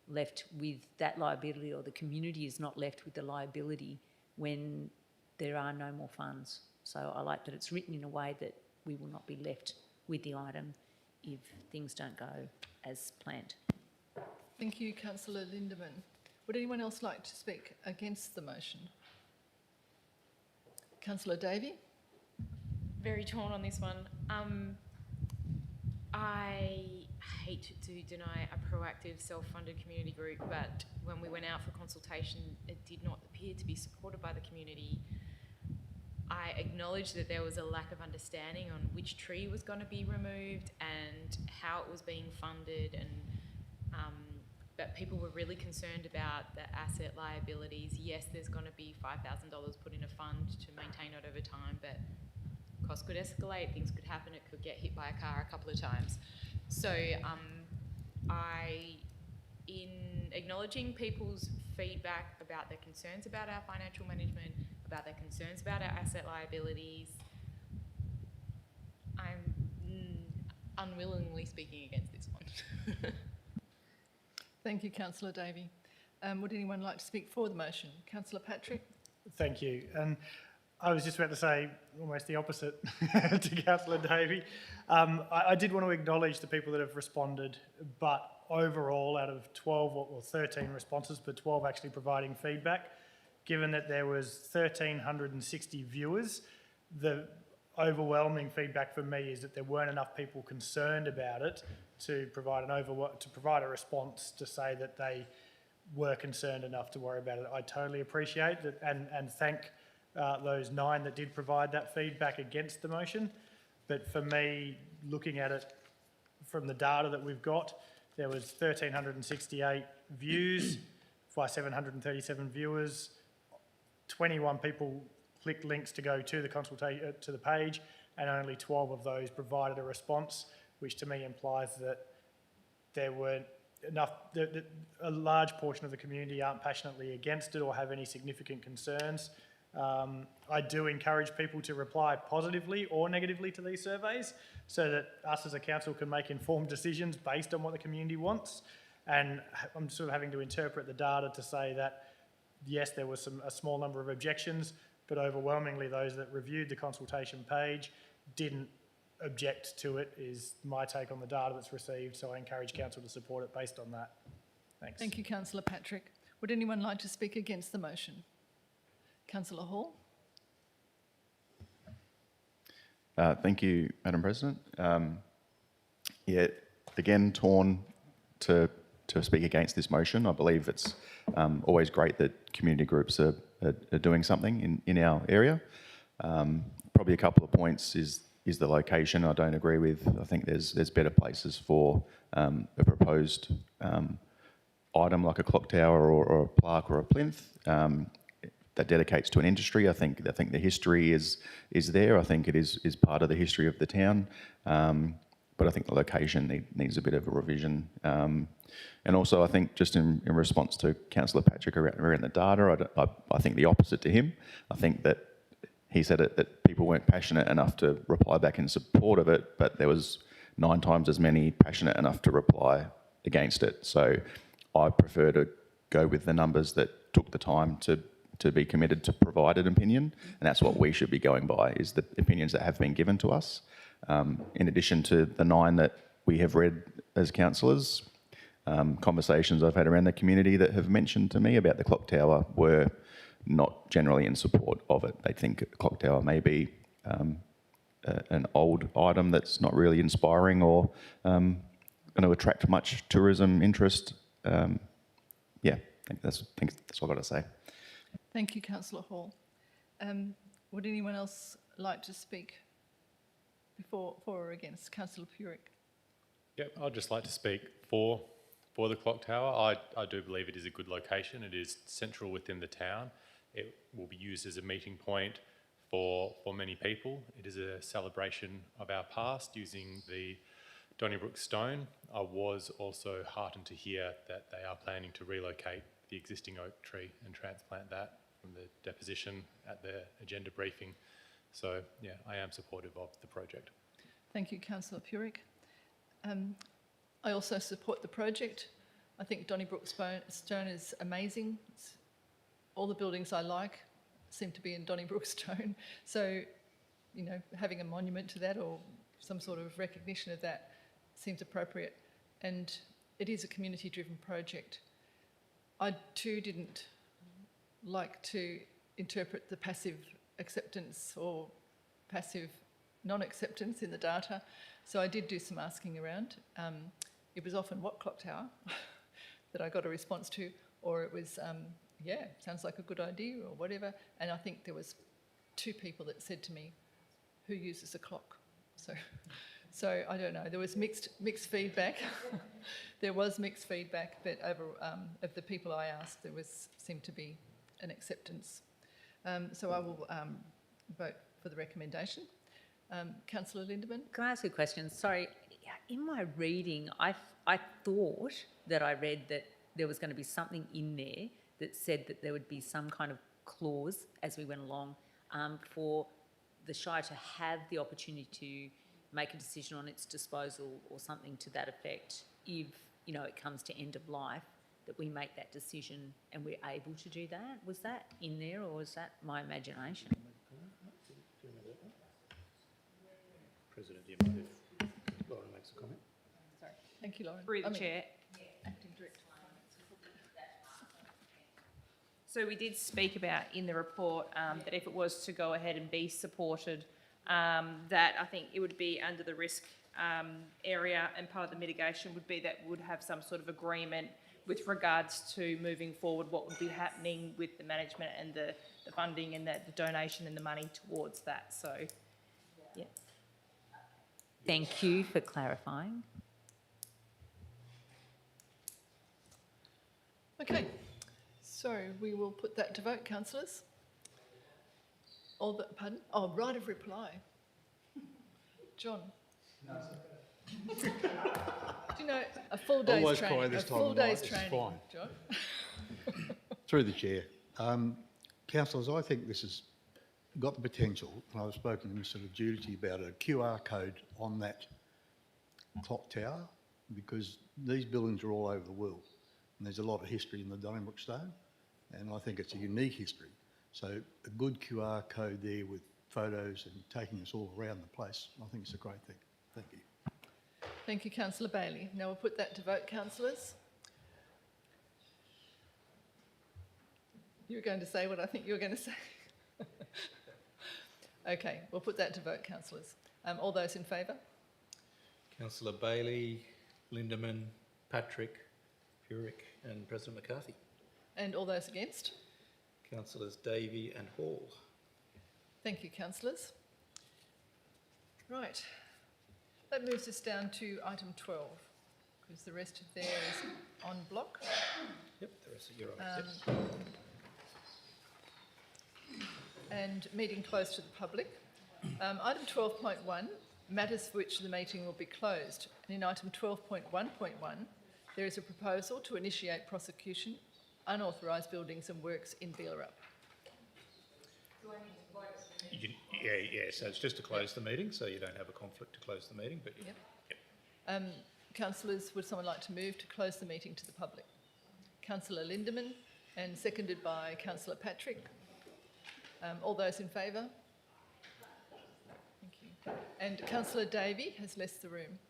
left with that liability, or the community is not left with the liability when there are no more funds. So I like that it's written in a way that we will not be left with the item if things don't go as planned. Thank you, Councillor Lindemann. Would anyone else like to speak against the motion? Councillor Davey? Very torn on this one. I hate to deny a proactive self-funded community group, but when we went out for consultation, it did not appear to be supported by the community. I acknowledge that there was a lack of understanding on which tree was going to be removed and how it was being funded, and but people were really concerned about the asset liabilities. Yes, there's going to be $5,000 put in a fund to maintain it over time, but costs could escalate, things could happen, it could get hit by a car a couple of times. So in acknowledging people's feedback about their concerns about our financial management, about their concerns about our asset liabilities, I'm unwillingly speaking against this one. Thank you, Councillor Davey. Would anyone like to speak for the motion? Councillor Patrick? Thank you. And I was just about to say almost the opposite to Councillor Davey. I did want to acknowledge the people that have responded, but overall, out of 12 or 13 responses, but 12 actually providing feedback, given that there was 1,360 viewers, the overwhelming feedback for me is that there weren't enough people concerned about it to provide a response to say that they were concerned enough to worry about it. I totally appreciate that and thank those 9 that did provide that feedback against the motion. But for me, looking at it from the data that we've got, there was 1,368 views by 737 viewers. 21 people clicked links to go to the to the page, and only 12 of those provided a response, which to me implies that there weren't enough, that a large portion of the community aren't passionately against it or have any significant concerns. I do encourage people to reply positively or negatively to these surveys so that us as a council can make informed decisions based on what the community wants. And I'm sort of having to interpret the data to say that, yes, there was a small number of objections, but overwhelmingly those that reviewed the consultation page didn't object to it, is my take on the data that's received. So I encourage council to support it based on that. Thanks. Thank you, Councillor Patrick. Would anyone like to speak against the motion? Councillor Hall? Thank you, Madam President. Yeah, again, torn to speak against this motion. I believe it's always great that community groups are doing something in our area. Probably a couple of points is the location I don't agree with. I think there's better places for a proposed item like a clock tower or a plaque or a plinth that dedicates to an industry. I think the history is there. I think it is part of the history of the town. But I think the location needs a bit of a revision. And also I think just in response to Councillor Patrick around the data, I think the opposite to him. I think that he said that people weren't passionate enough to reply back in support of it, but there was 9 times as many passionate enough to reply against it. So I prefer to go with the numbers that took the time to be committed to provide an opinion, and that's what we should be going by, is the opinions that have been given to us. In addition to the 9 that we have read as councillors, conversations I've had around the community that have mentioned to me about the clock tower were not generally in support of it. They think the clock tower may be an old item that's not really inspiring or going to attract much tourism interest. Yeah, I think that's all I've got to say. Thank you, Councillor Hall. Would anyone else like to speak for or against? Councillor Purick. Yep, I'd just like to speak for the clock tower. I do believe it is a good location. It is central within the town. It will be used as a meeting point for many people. It is a celebration of our past using the Donnybrook stone. I was also heartened to hear that they are planning to relocate the existing oak tree and transplant that from the deposition at the agenda briefing. So, yeah, I am supportive of the project. Thank you, Councillor Purick. I also support the project. I think Donnybrook stone is amazing. All the buildings I like seem to be in Donnybrook stone. So, you know, having a monument to that or some sort of recognition of that seems appropriate. And it is a community-driven project. I too didn't like to interpret the passive acceptance or passive non-acceptance in the data. So I did do some asking around. It was often what clock tower that I got a response to, or it was, yeah, sounds like a good idea or whatever. And I think there was 2 people that said to me, who uses a clock? So I don't know. There was mixed feedback. There was mixed feedback, but over of the people I asked, seemed to be an acceptance. So I will vote for the recommendation. Councillor Lindemann? Can I ask you a question? Sorry, in my reading, I thought that I read that there was going to be something in there that said that there would be some kind of clause as we went along for the Shire to have the opportunity to make a decision on its disposal or something to that effect if, you know, it comes to end of life, that we make that decision and we're able to do that. Was that in there or was that my imagination? President, do you mind if Lauren makes a comment? Sorry. Thank you, Lauren. Through the chair. Acting Director. So we did speak about in the report that if it was to go ahead and be supported, that I think it would be under the risk area, and part of the mitigation would be that would have some sort of agreement with regards to moving forward what would be happening with the management and the funding and the donation and the money towards that. So, yeah. Thank you for clarifying. Okay, so we will put that to vote, councillors. Pardon? Oh, right of reply. John? No. Do you know, a full day's Always training. cry this A time full of night, day's this is training, fine. John. Through the chair. Councillors, I think this has got the potential, and I've spoken to Mr Duty about a QR code on that clock tower, because these buildings are all over the world, and there's a lot of history in the Donnybrook stone, and I think it's a unique history. So a good QR code there with photos and taking us all around the place, I think it's a great thing. Thank you. Thank you, Councillor Bailey. Now we'll put that to vote, councillors. You were going to say what I think you were going to say. Okay, we'll put that to vote, councillors. All those in favour? Councillor Bailey, Lindemann, Patrick, Purick and President McCarthy. And all those against? Councillors Davey and Hall. Thank you, councillors. Right, that moves us down to item 12, because the rest of there is on block. Yep, the rest of your items. Yep. And meeting closed to the public. Item 12.1, matters for which the meeting will be closed. And in item 12.1.1, there is a proposal to initiate prosecution, unauthorised buildings and works in Beelarup. Yeah, so it's just to close the meeting, so you don't have a conflict to close the meeting, but Yep. Councillors, would someone like to move to close the meeting to the public? Councillor Lindemann, and seconded by Councillor Patrick. All those in favour? Thank you. And Councillor Davey has left the room.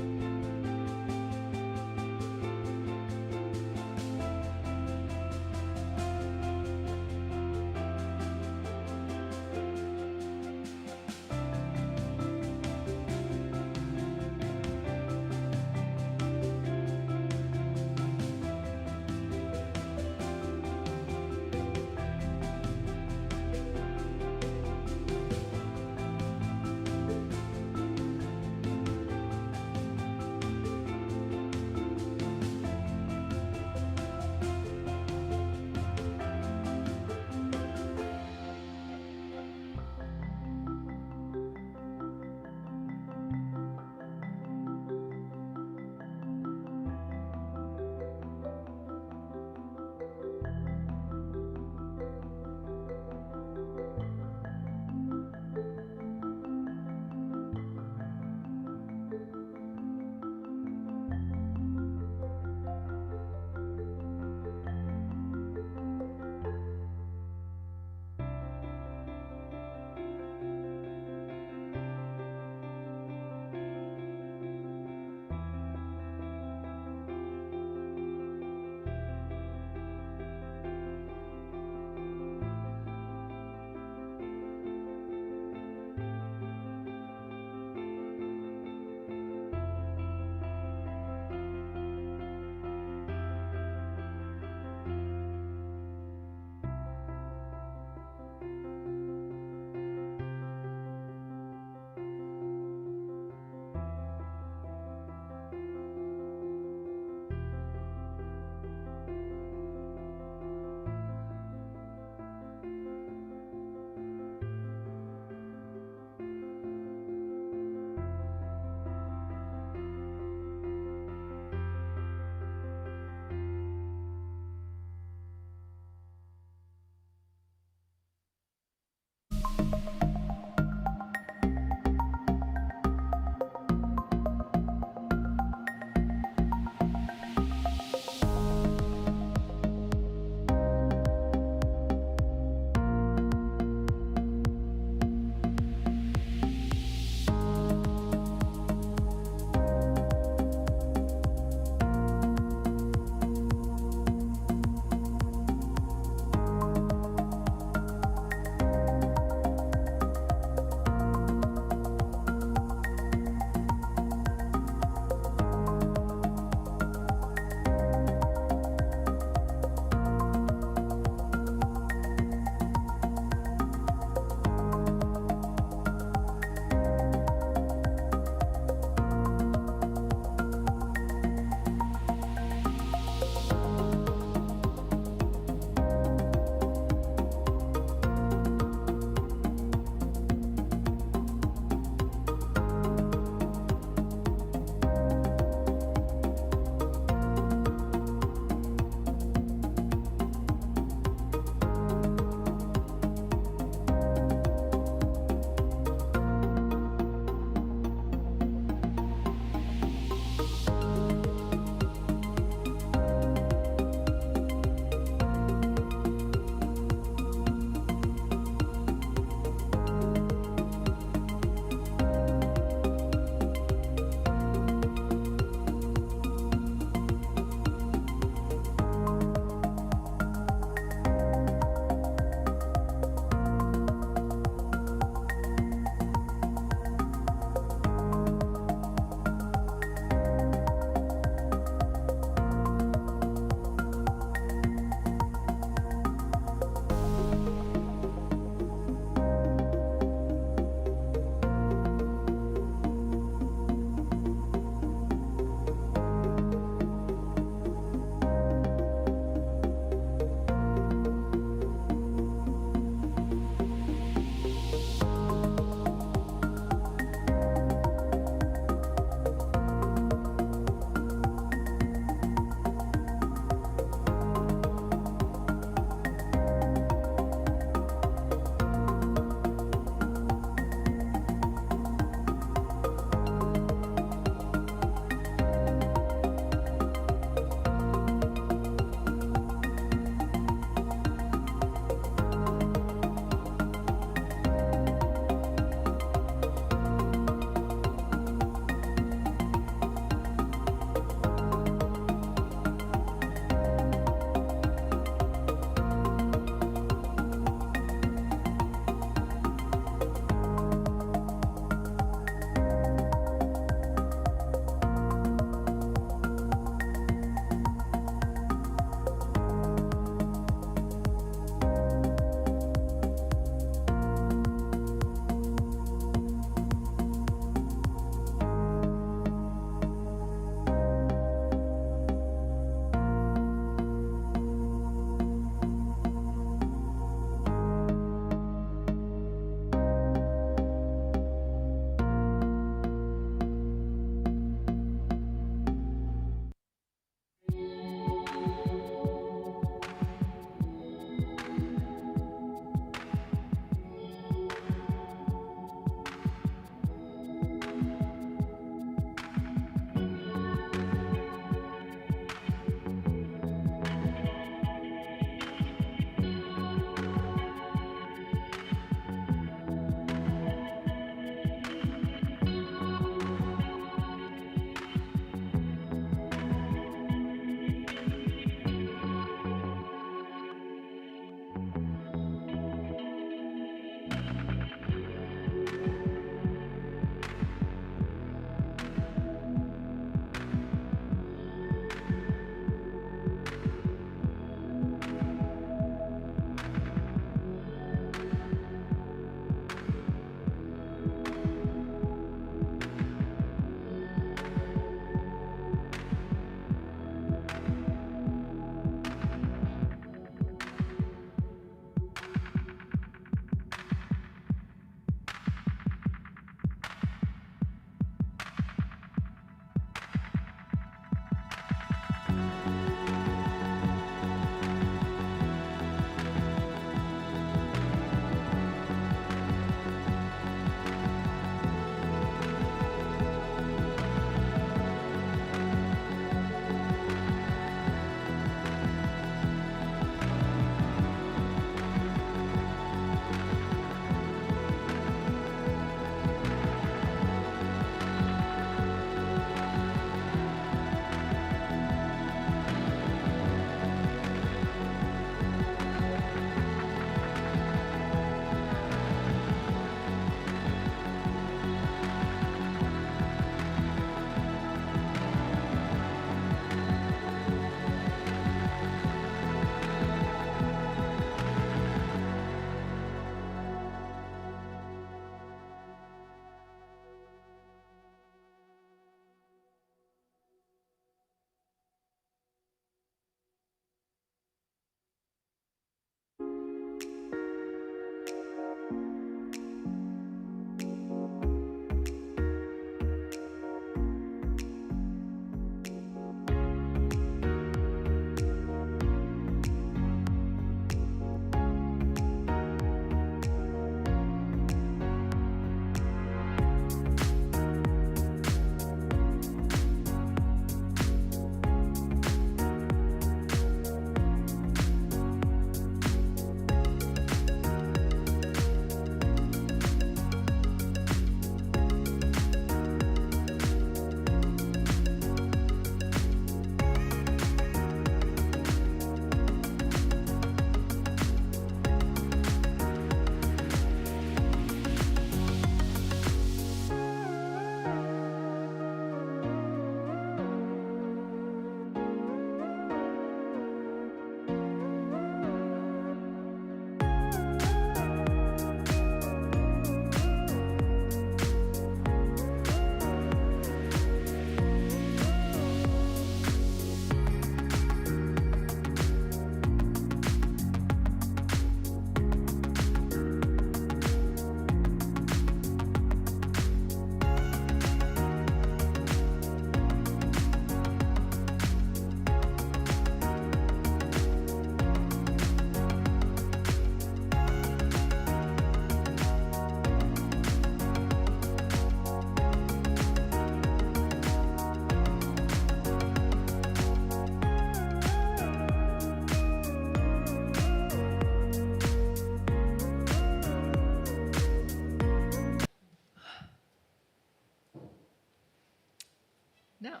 now.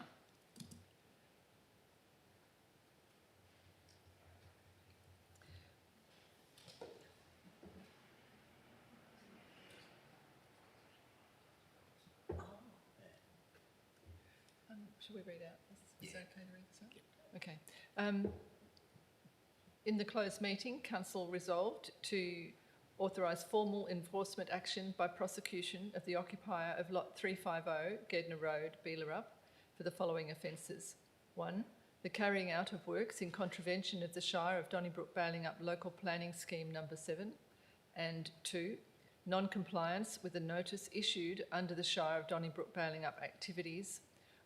Should we read out? Is it okay to read this out? Okay. In the closed meeting, Council resolved to authorise formal enforcement action by prosecution of the occupier of Lot 350, Gedner Road, Beelarup, for the following offences. 1. The carrying out of works in contravention of the Shire of Donnybrook Balingup Local Planning Scheme Number 7. And 2. Non-compliance with a notice issued under the Shire of Donnybrook Balingup activities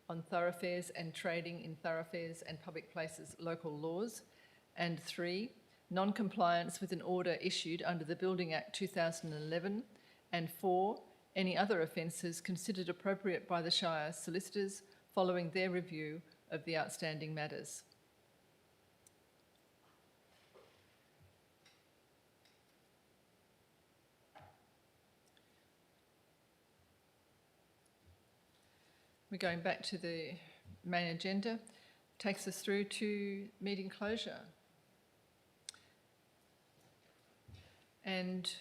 on thoroughfares and trading in thoroughfares and public places local laws. And 3, non-compliance with an order issued under the Building Act 2011. And 4, any other offences considered appropriate by the Shire solicitors following their review of the outstanding matters. We're going back to the main agenda. Takes us through to meeting closure. And,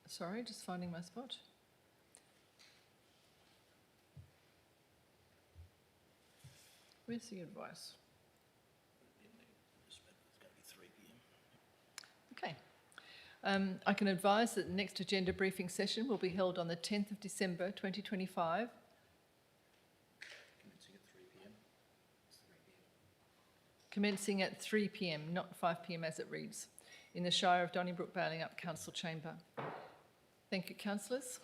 sorry, just finding my spot. Where's the advice? Okay. I can advise that the next agenda briefing session will be held on the 10th of December 2025. Commencing at 3 p.m, not 5 p.m. as it reads, in the Shire of Donnybrook Balingup Council Chamber. Thank you, councillors.